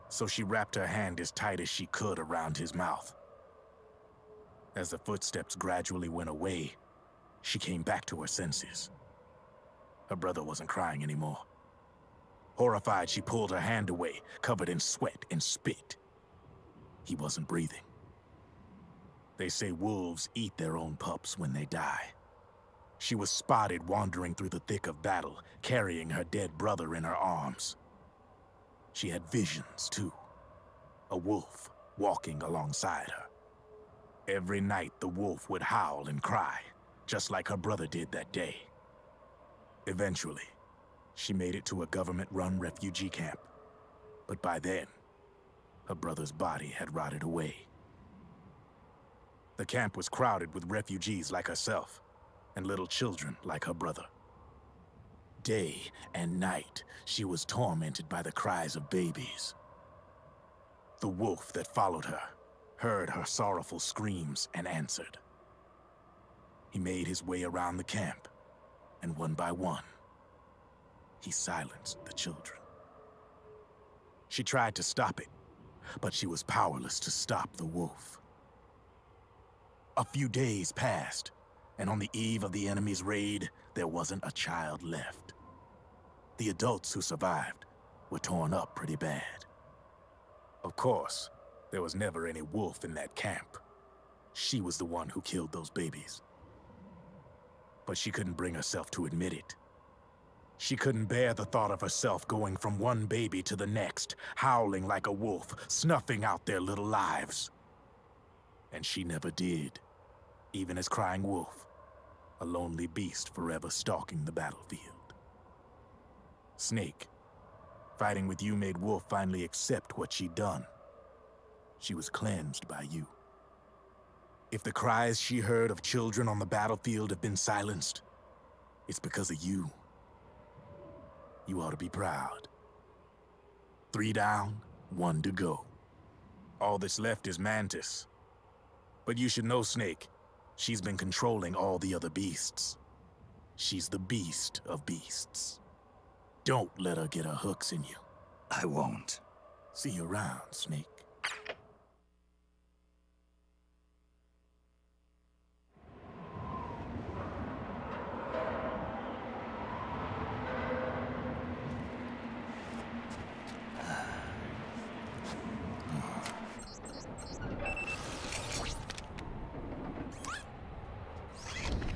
So she wrapped her hand as tight as she could around his mouth. As the footsteps gradually went away, she came back to her senses. Her brother wasn't crying anymore. Horrified, she pulled her hand away, covered in sweat and spit. He wasn't breathing. They say wolves eat their own pups when they die. She was spotted wandering through the thick of battle, carrying her dead brother in her arms. She had visions, too. A wolf walking alongside her. Every night, the wolf would howl and cry, just like her brother did that day. Eventually, she made it to a government-run refugee camp. But by then, her brother's body had rotted away. The camp was crowded with refugees like herself, and little children like her brother. Day and night, she was tormented by the cries of babies. The wolf that followed her heard her sorrowful screams and answered. He made his way around the camp, and one by one, he silenced the children. She tried to stop it, but she was powerless to stop the wolf. A few days passed, and on the eve of the enemy's raid, there wasn't a child left. The adults who survived were torn up pretty bad. Of course, there was never any wolf in that camp. She was the one who killed those babies. But she couldn't bring herself to admit it. She couldn't bear the thought of herself going from one baby to the next, howling like a wolf, snuffing out their little lives. And she never did, even as crying wolf, a lonely beast forever stalking the battlefield. Snake, fighting with you made Wolf finally accept what she'd done. She was cleansed by you. If the cries she heard of children on the battlefield have been silenced, it's because of you. You ought to be proud. 3 down, 1 to go. All that's left is Mantis. But you should know, Snake, she's been controlling all the other beasts. She's the beast of beasts. Don't let her get her hooks in you. I won't. See you around, Snake.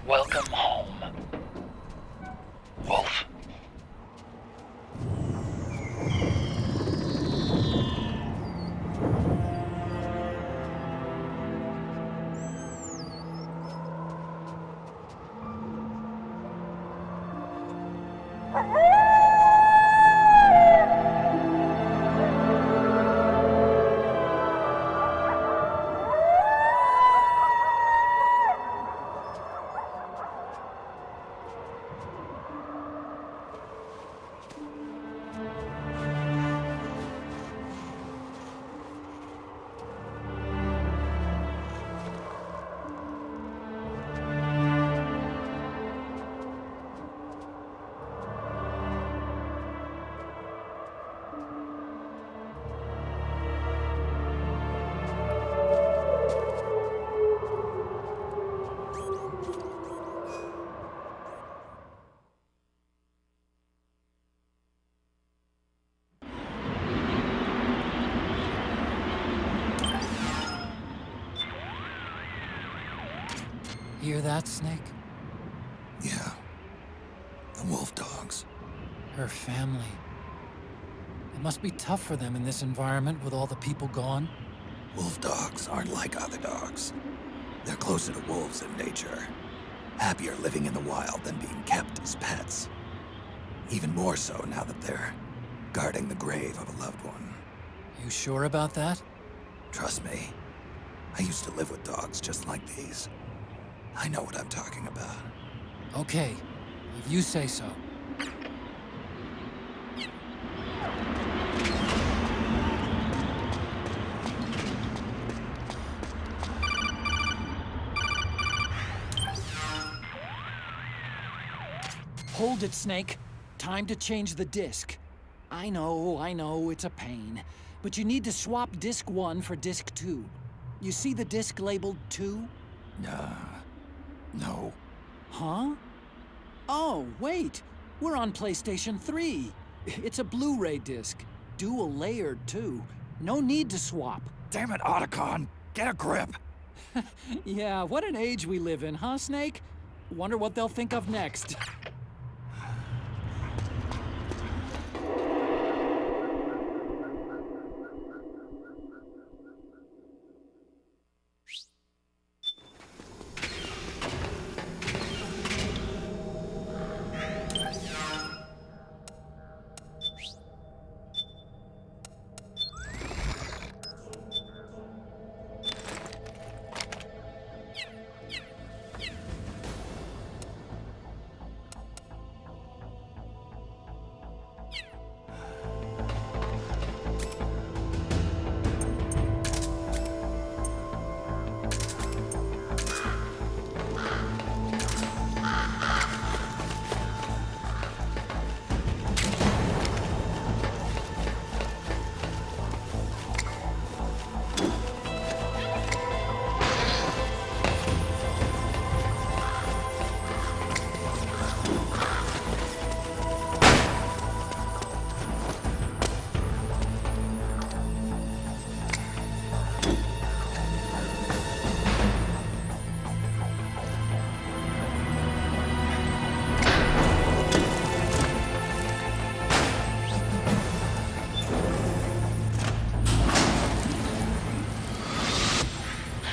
Welcome home, Wolf. Hear that, Snake? Yeah. The wolf dogs. Her family. It must be tough for them in this environment with all the people gone. Wolf dogs aren't like other dogs. They're closer to wolves in nature. Happier living in the wild than being kept as pets. Even more so now that they're guarding the grave of a loved one. You sure about that? Trust me. I used to live with dogs just like these. I know what I'm talking about. Okay, if you say so. Hold it, Snake. Time to change the disc. I know, it's a pain. But you need to swap disc 1 for disc 2. You see the disc labeled 2? No. Huh? Oh, wait! We're on PlayStation 3. It's a Blu-ray disc. Dual layered, too. No need to swap. Damn it, Otacon! Get a grip! Yeah, what an age we live in, huh, Snake? Wonder what they'll think of next.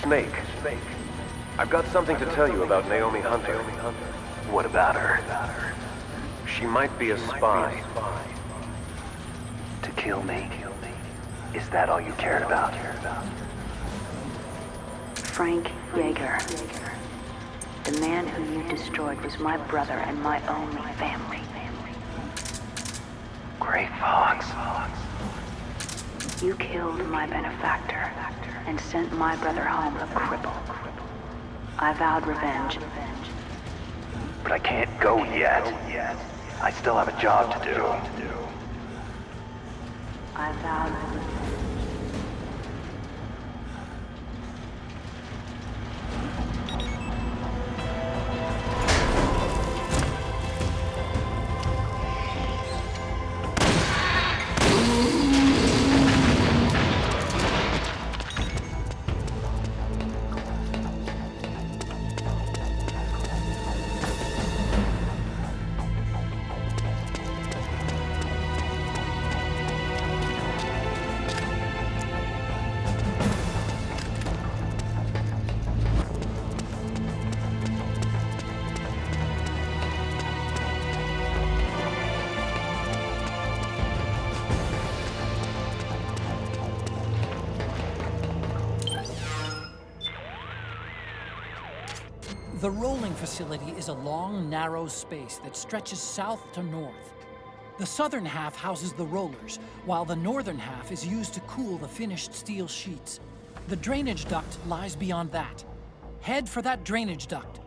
Snake. I've got something to tell you about Naomi Hunter. What about her? She might be a spy. To kill me? Is that all you cared about? Frank Yeager. The man who you destroyed was my brother and my only family. Gray Fox. You killed my benefactor and sent my brother home a cripple. I vowed revenge. But I can't go yet. I still have a job to do. I vowed revenge. The rolling facility is a long, narrow space that stretches south to north. The southern half houses the rollers, while the northern half is used to cool the finished steel sheets. The drainage duct lies beyond that. Head for that drainage duct.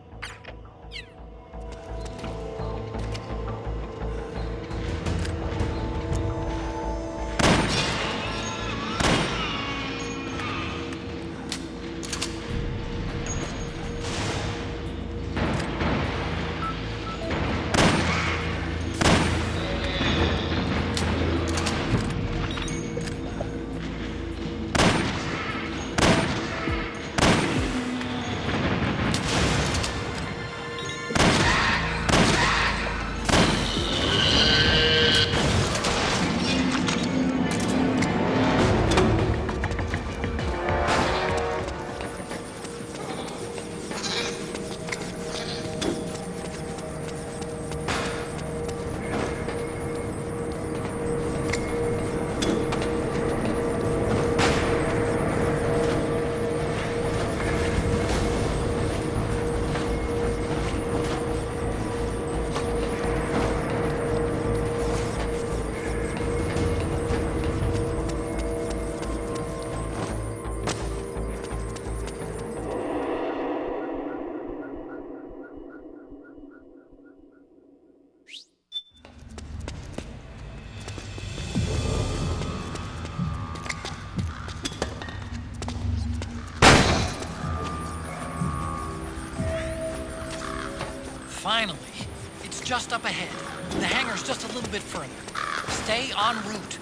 Finally. It's just up ahead. The hangar's just a little bit further. Stay en route.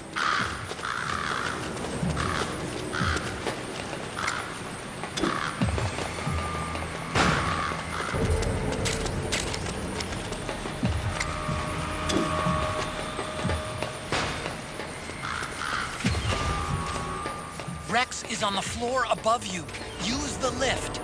Rex is on the floor above you. Use the lift.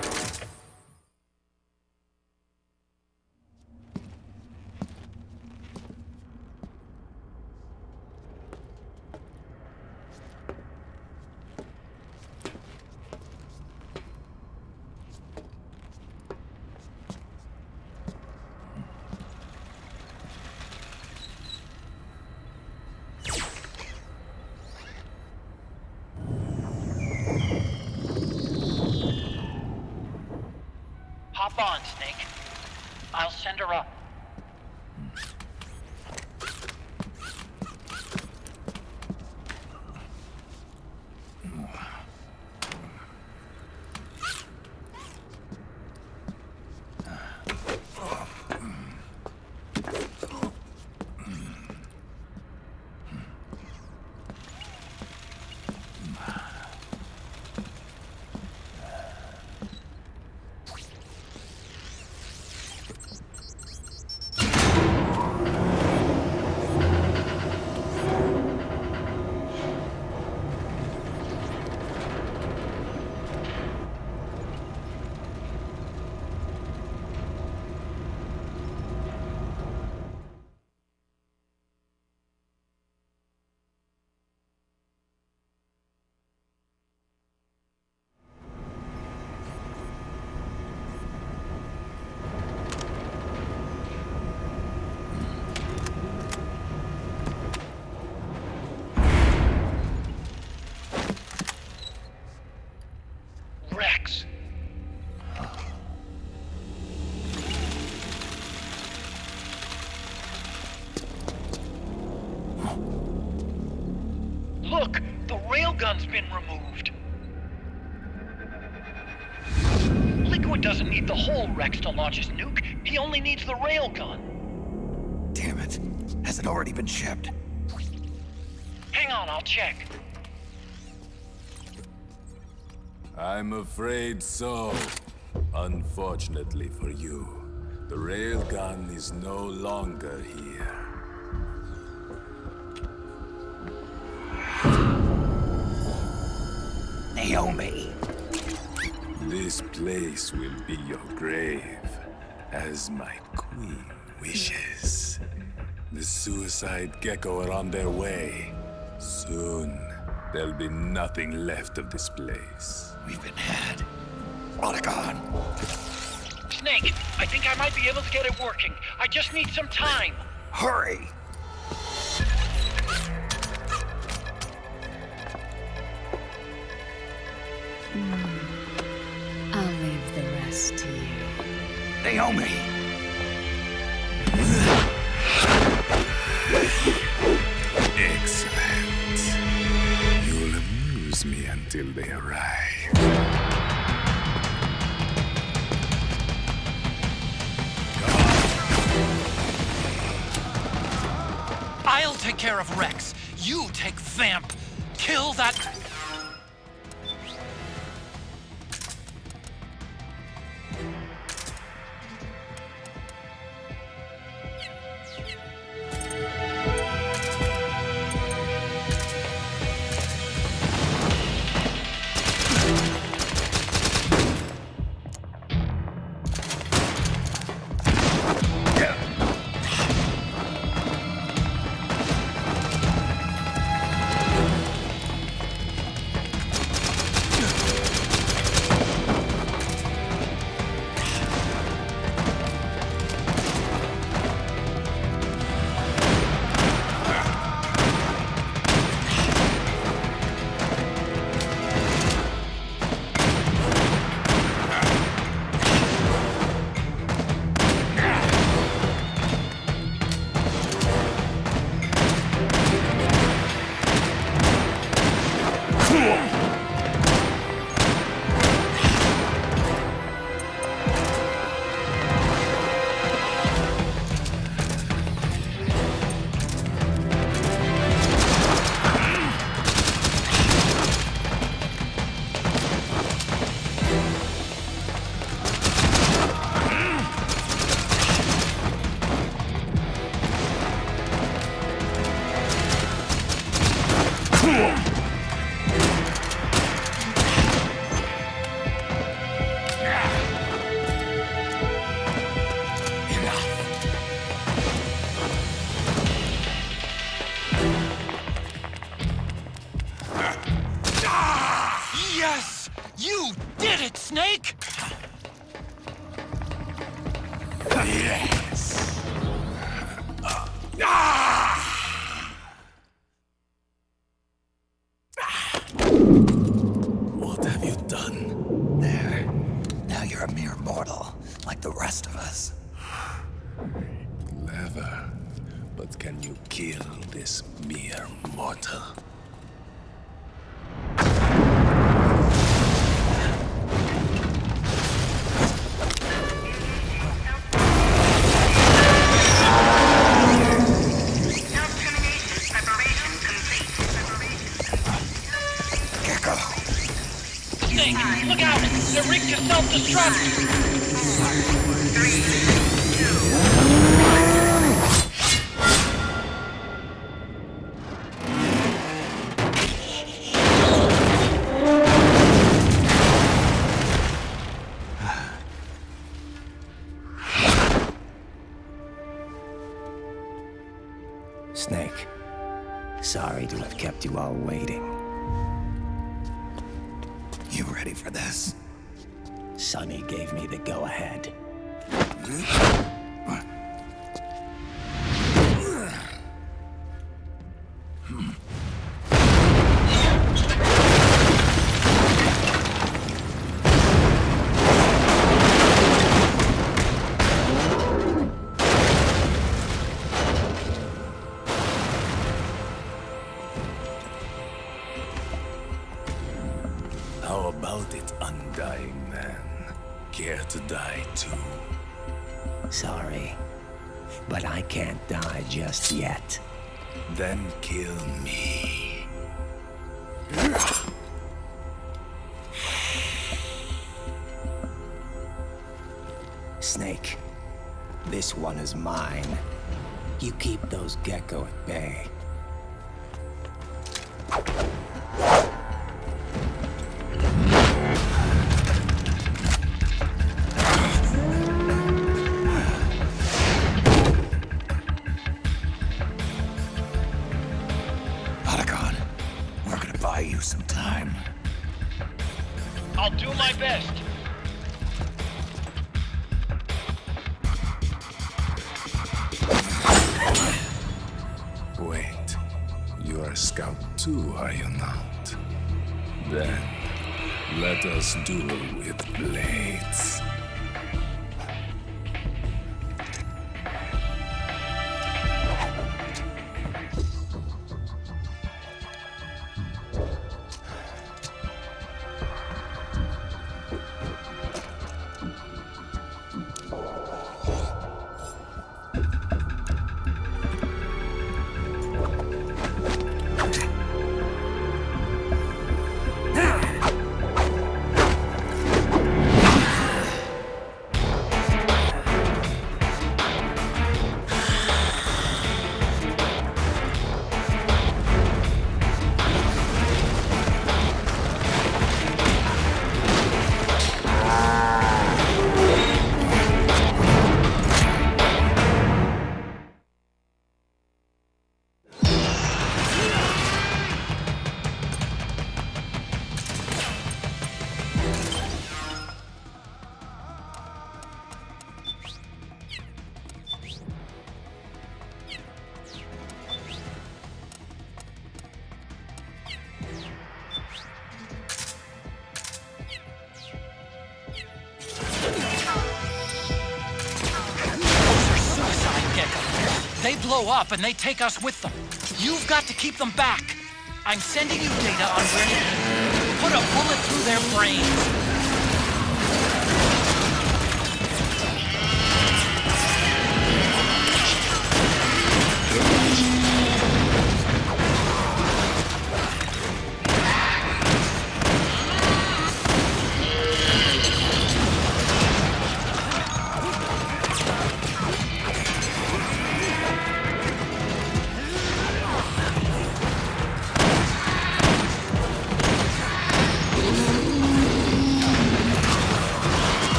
Hop on, Snake. I'll send her up. Rex! Look! The railgun's been removed! Liquid doesn't need the whole Rex to launch his nuke. He only needs the railgun. Damn it. Has it already been shipped? Hang on, I'll check. I'm afraid so. Unfortunately for you, the railgun is no longer here. Naomi! This place will be your grave, as my queen wishes. The suicide gecko are on their way. Soon, there'll be nothing left of this place. We've been had. Otagon! Snake, I think I might be able to get it working. I just need some time. Hurry! I'll leave the rest to you. Naomi! Excellent. You'll amuse me until they arrive. I'll take care of Rex. You take Vamp. Kill that... Yes! You did it, Snake! Yes! What have you done? There. Now you're a mere mortal, like the rest of us. Clever. But can you kill this mere mortal? Snake, look out! They're rigged to self-destruct! Snake, sorry to have kept you all waiting. You ready for this? Sunny gave me the go-ahead. How about it, undying man? Care to die too? Sorry, but I can't die just yet. Then kill me. Snake, this one is mine. You keep those gecko at bay. We're gonna buy you some time. I'll do my best. Wait, you are a scout too, are you not? Then, let us duel with blades. They blow up and they take us with them. You've got to keep them back. I'm sending you data on where to put a bullet through their brains.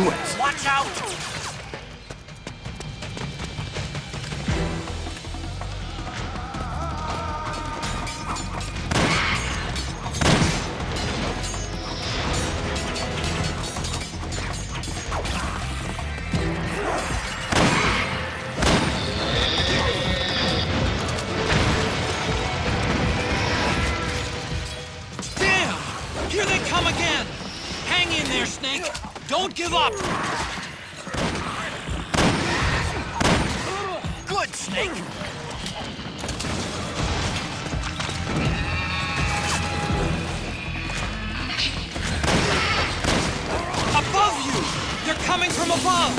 do it! Watch out! Here they come again! Hang in there, Snake! Don't give up! Good, Snake! Above you! They're coming from above!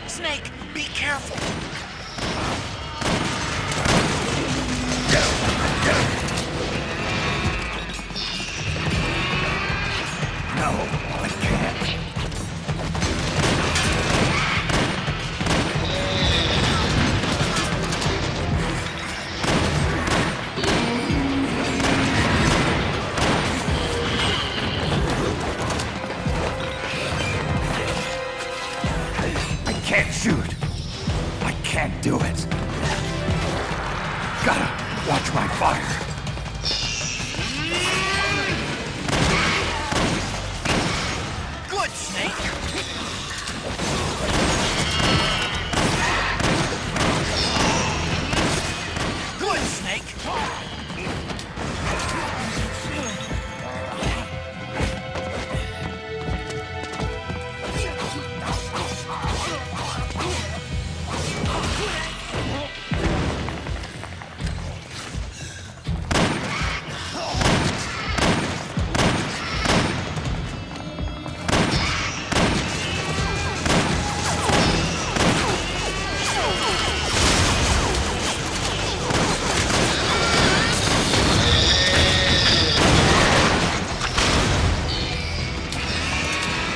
Snake, be careful! No, I can't. I can't shoot. I can't do it. Gotta watch my fire. Good, Snake! Good, Snake!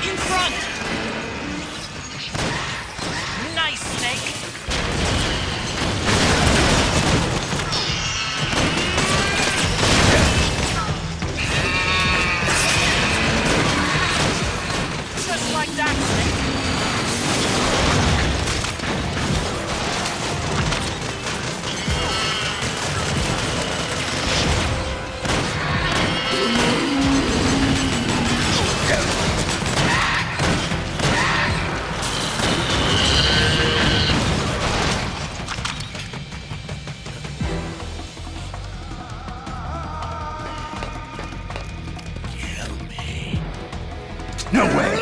In front! Nice, Snake! Just like that, Snake! No way!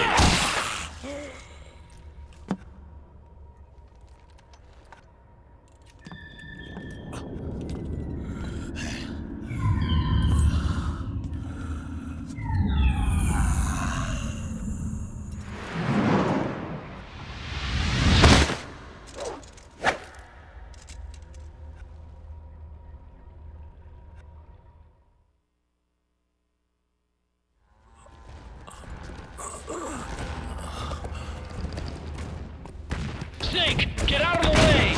Snake, get out of the way!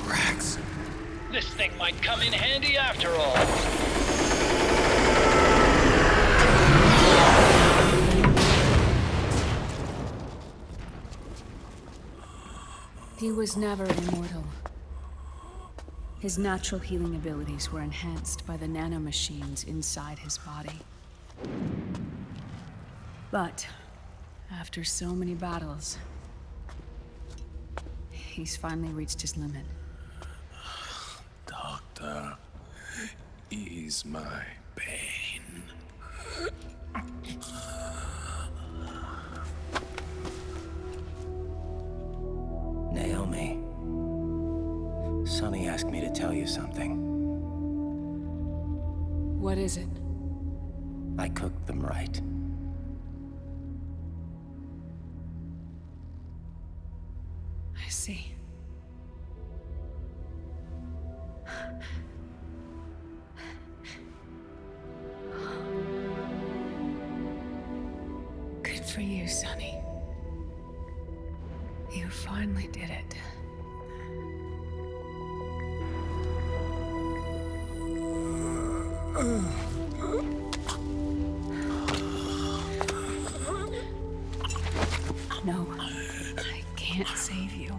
Rex. This thing might come in handy after all. He was never immortal. His natural healing abilities were enhanced by the nanomachines inside his body. But after so many battles, he's finally reached his limit. Doctor, ease my pain. Naomi. Sunny asked me to tell you something. What is it? I cooked them right. I see. Good for you, Sunny. You finally did it. No, I can't save you.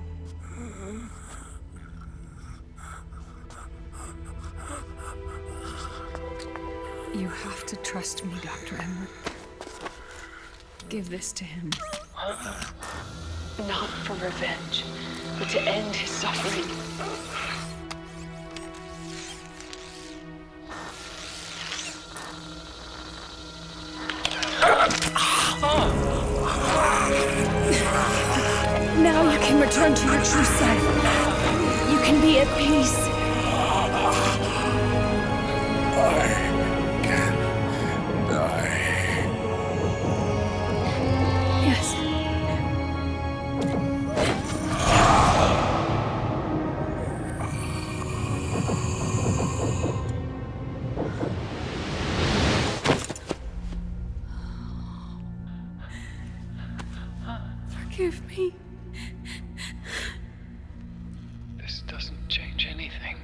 You have to trust me, Dr. Emmer. Give this to him. Not for revenge, but to end his suffering. Now you can return to your true self. You can be at peace. Yes. Forgive me. This doesn't change anything.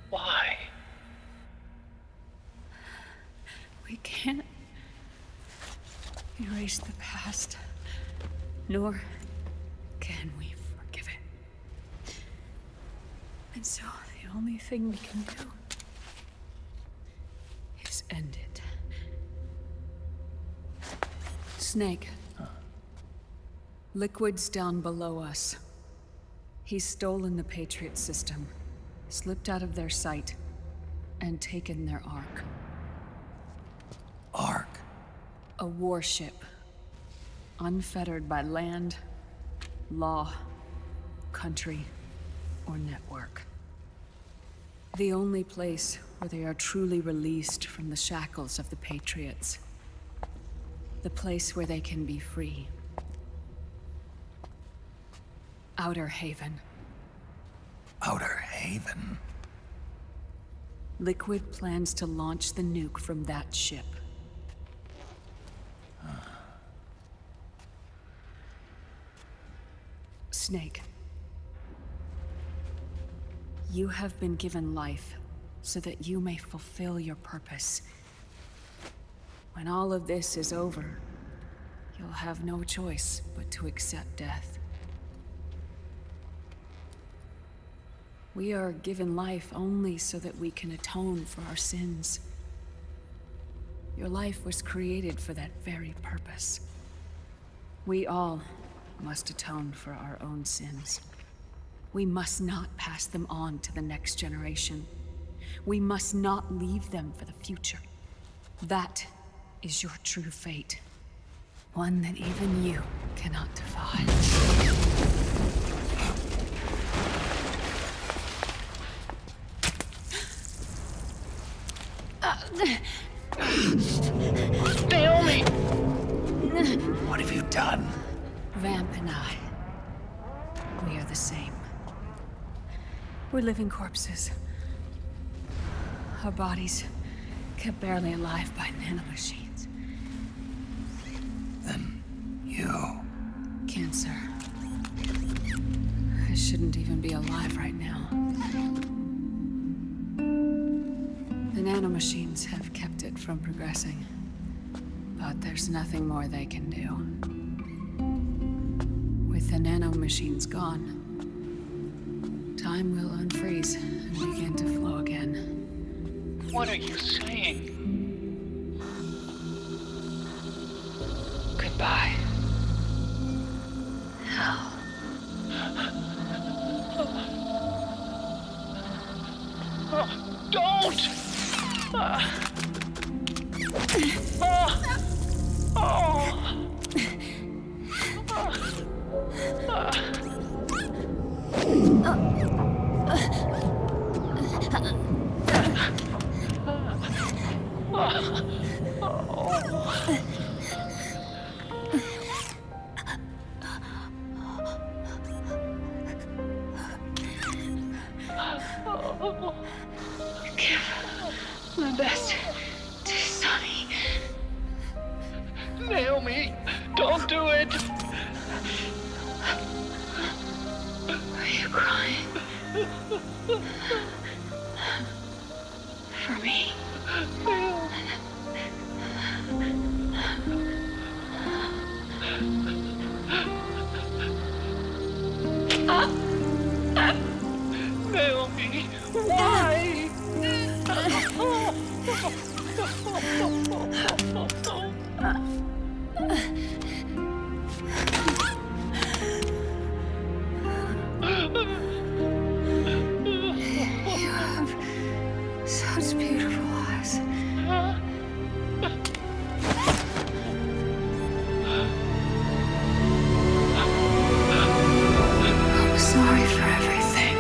Why? We can't erase the past, nor can we forgive it. And so the only thing we can do is end it. Snake. Liquid's down below us. He's stolen the Patriot system, slipped out of their sight, and taken their Ark. Ark? A warship. Unfettered by land, law, country, or network. The only place where they are truly released from the shackles of the Patriots. The place where they can be free. Outer Haven. Outer Haven? Liquid plans to launch the nuke from that ship. Snake. You have been given life so that you may fulfill your purpose. When all of this is over, you'll have no choice but to accept death. We are given life only so that we can atone for our sins. Your life was created for that very purpose. We all must atone for our own sins. We must not pass them on to the next generation. We must not leave them for the future. That is your true fate. One that even you cannot defy. Naomi! What have you done? Vamp and I, we are the same. We're living corpses. Our bodies kept barely alive by nanomachines. Then you... Cancer. I shouldn't even be alive right now. The nanomachines have kept it from progressing. But there's nothing more they can do. With the nanomachines gone, time will unfreeze and begin to flow again. What are you saying? Goodbye. Hell. Don't! Give my best to Sunny. Naomi, don't do it! for me. Naomi, why? You have such beautiful eyes. I'm sorry for everything.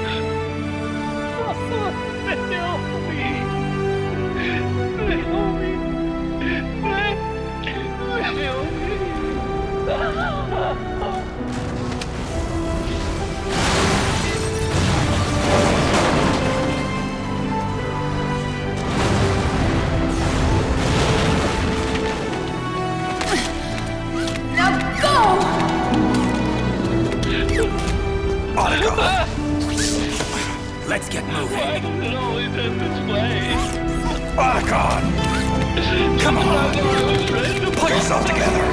Let's get moving. Why does it always end this way? Otacon! Come on! Pull yourself together!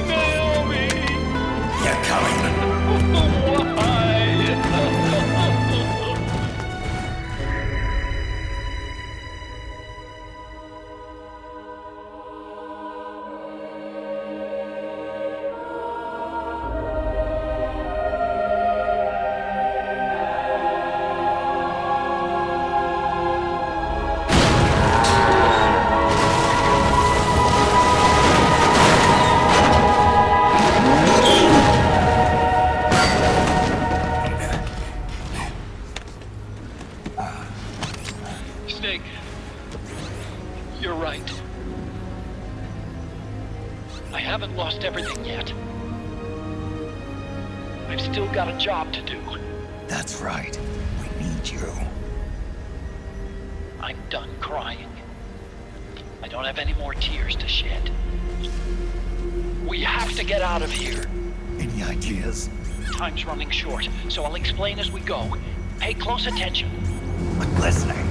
Naomi! They're coming! Snake, you're right. I haven't lost everything yet. I've still got a job to do. That's right. We need you. I'm done crying. I don't have any more tears to shed. We have to get out of here. Any ideas? Time's running short, so I'll explain as we go. Pay close attention. I'm listening.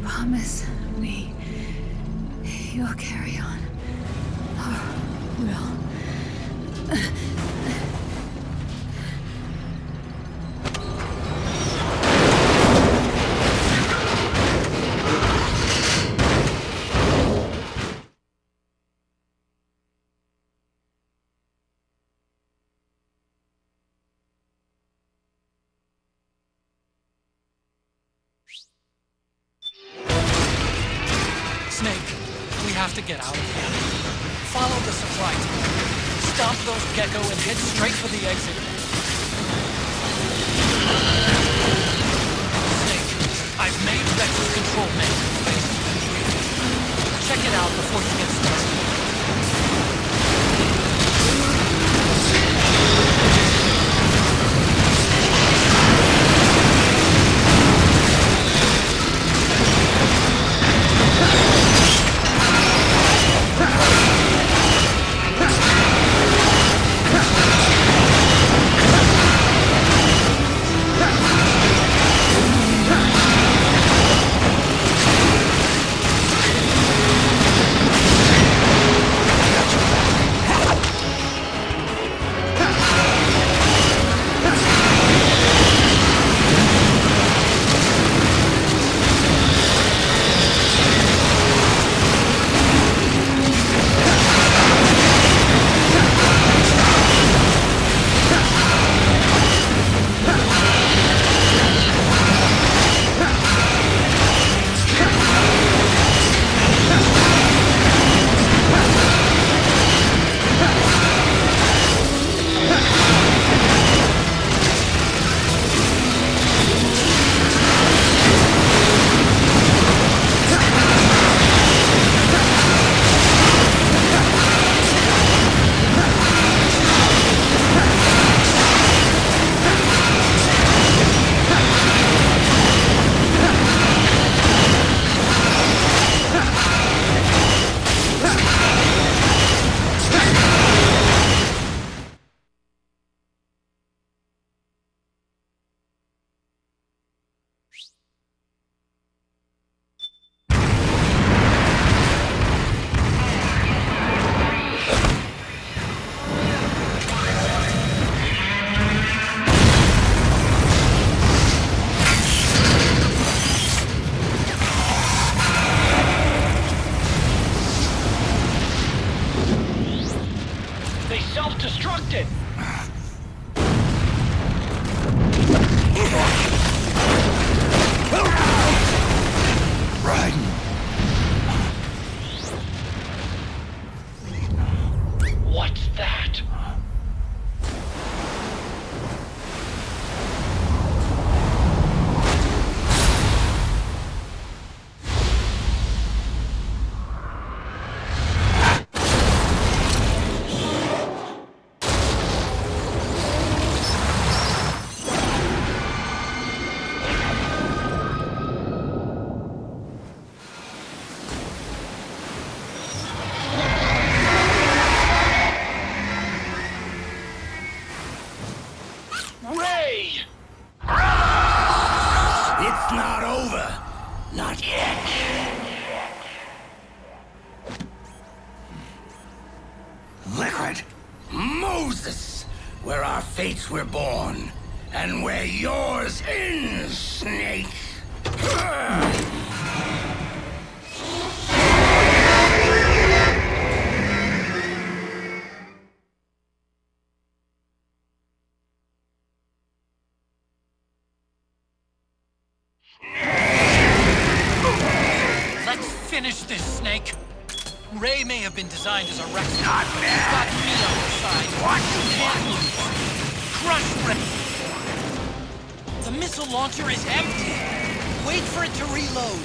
Promise me you'll carry on. Or will. Snake, we have to get out of here. Follow the supply team. Stop those gecko and head straight for the exit. Snake, I've made Rex's control manual available. Check it out before you get started. self-destructed! Raiden! What's that? It's not over. Not yet. Liquid. Moses. Where our fates were born. And where yours ends, Snake. Let's finish this, Snake. Ray may have been designed as a Rex. Not bad. He's got me on his side. What? You can't lose. Crush Ray. The missile launcher is empty. Wait for it to reload.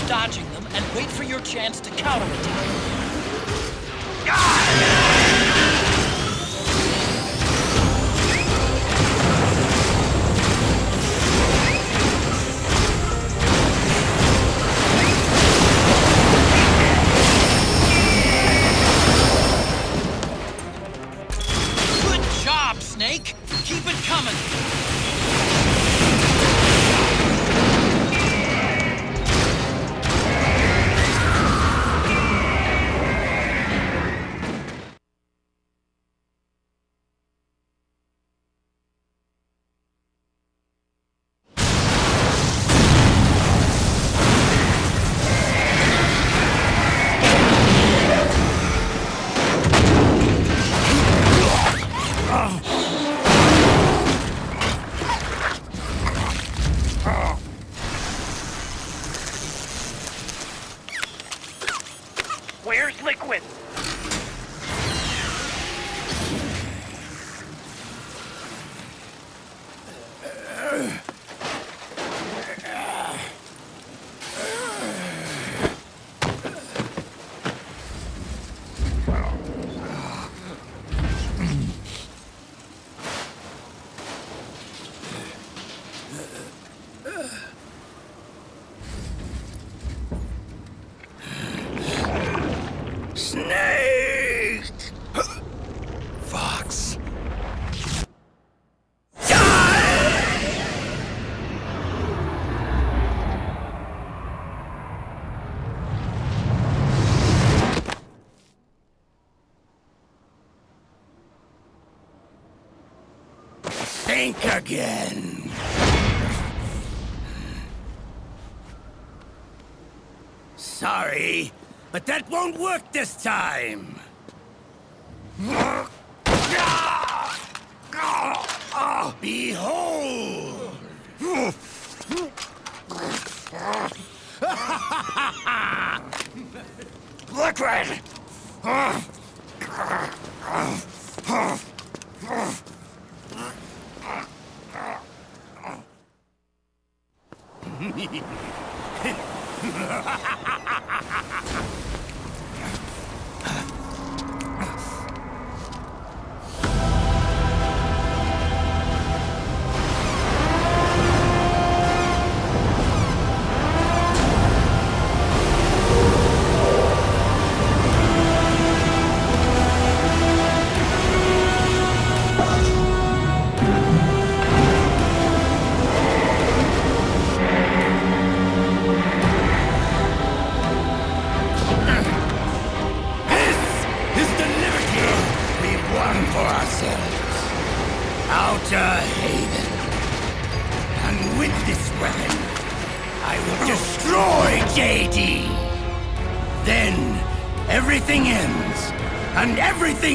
Dodging them and wait for your chance to counterattack. Good job, Snake! Keep it coming! Where's Liquid? Snake! Fox. Think again. Sorry, but that won't work this time. Behold! secret!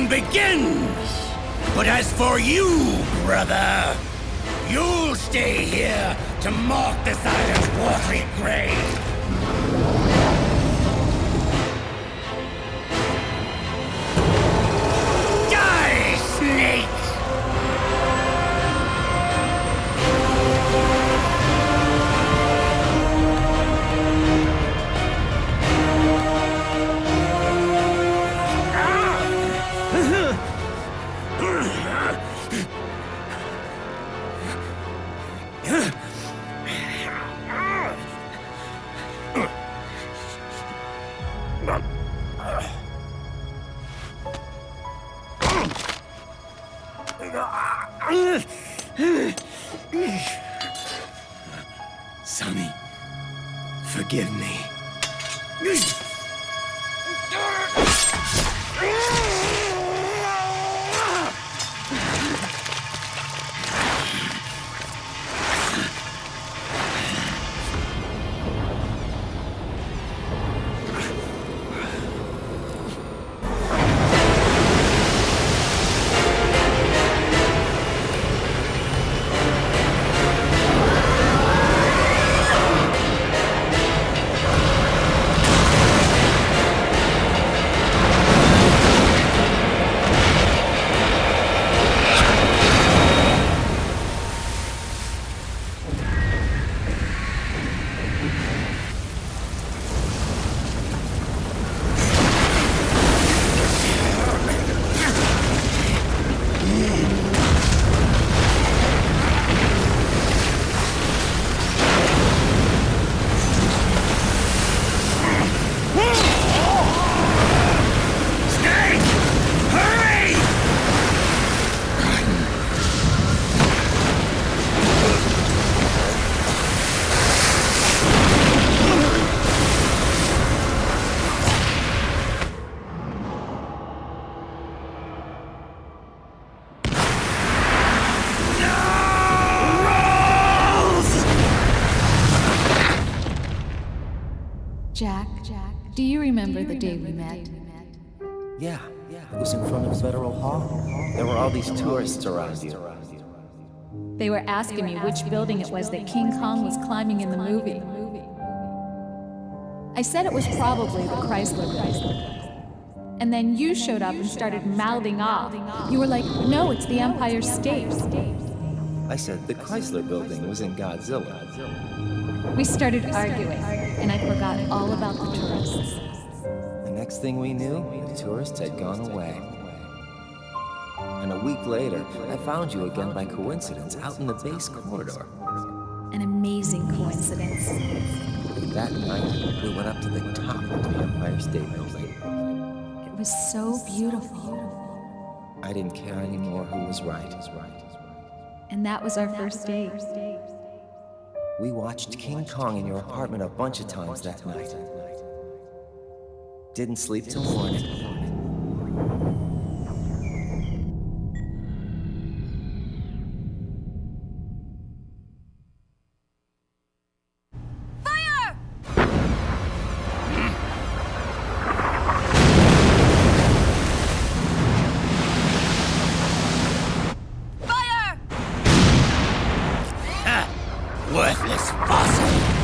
Begins! But as for you, brother, you'll stay here to mark this island's watery grave. Die, snake! Sunny, forgive me. Jack, do you remember the day we met? Yeah, it was in front of Federal Hall. There were all these tourists around you. They were asking me which building it was that King Kong was climbing in the movie. I said it was probably the Chrysler Building. And then you showed up and started mouthing off. You were like, no, it's the Empire State. I said the Chrysler Building was in Godzilla. We started arguing, and I forgot all about the tourists. The next thing we knew, the tourists had gone away. And a week later, I found you again by coincidence out in the base corridor. An amazing coincidence. That night, we went up to the top of the Empire State Building. It was so beautiful. I didn't care anymore who was right. And that was our first date. We watched King Kong in your apartment a bunch of times that night. Didn't sleep till morning. Fire! Worthless fossil!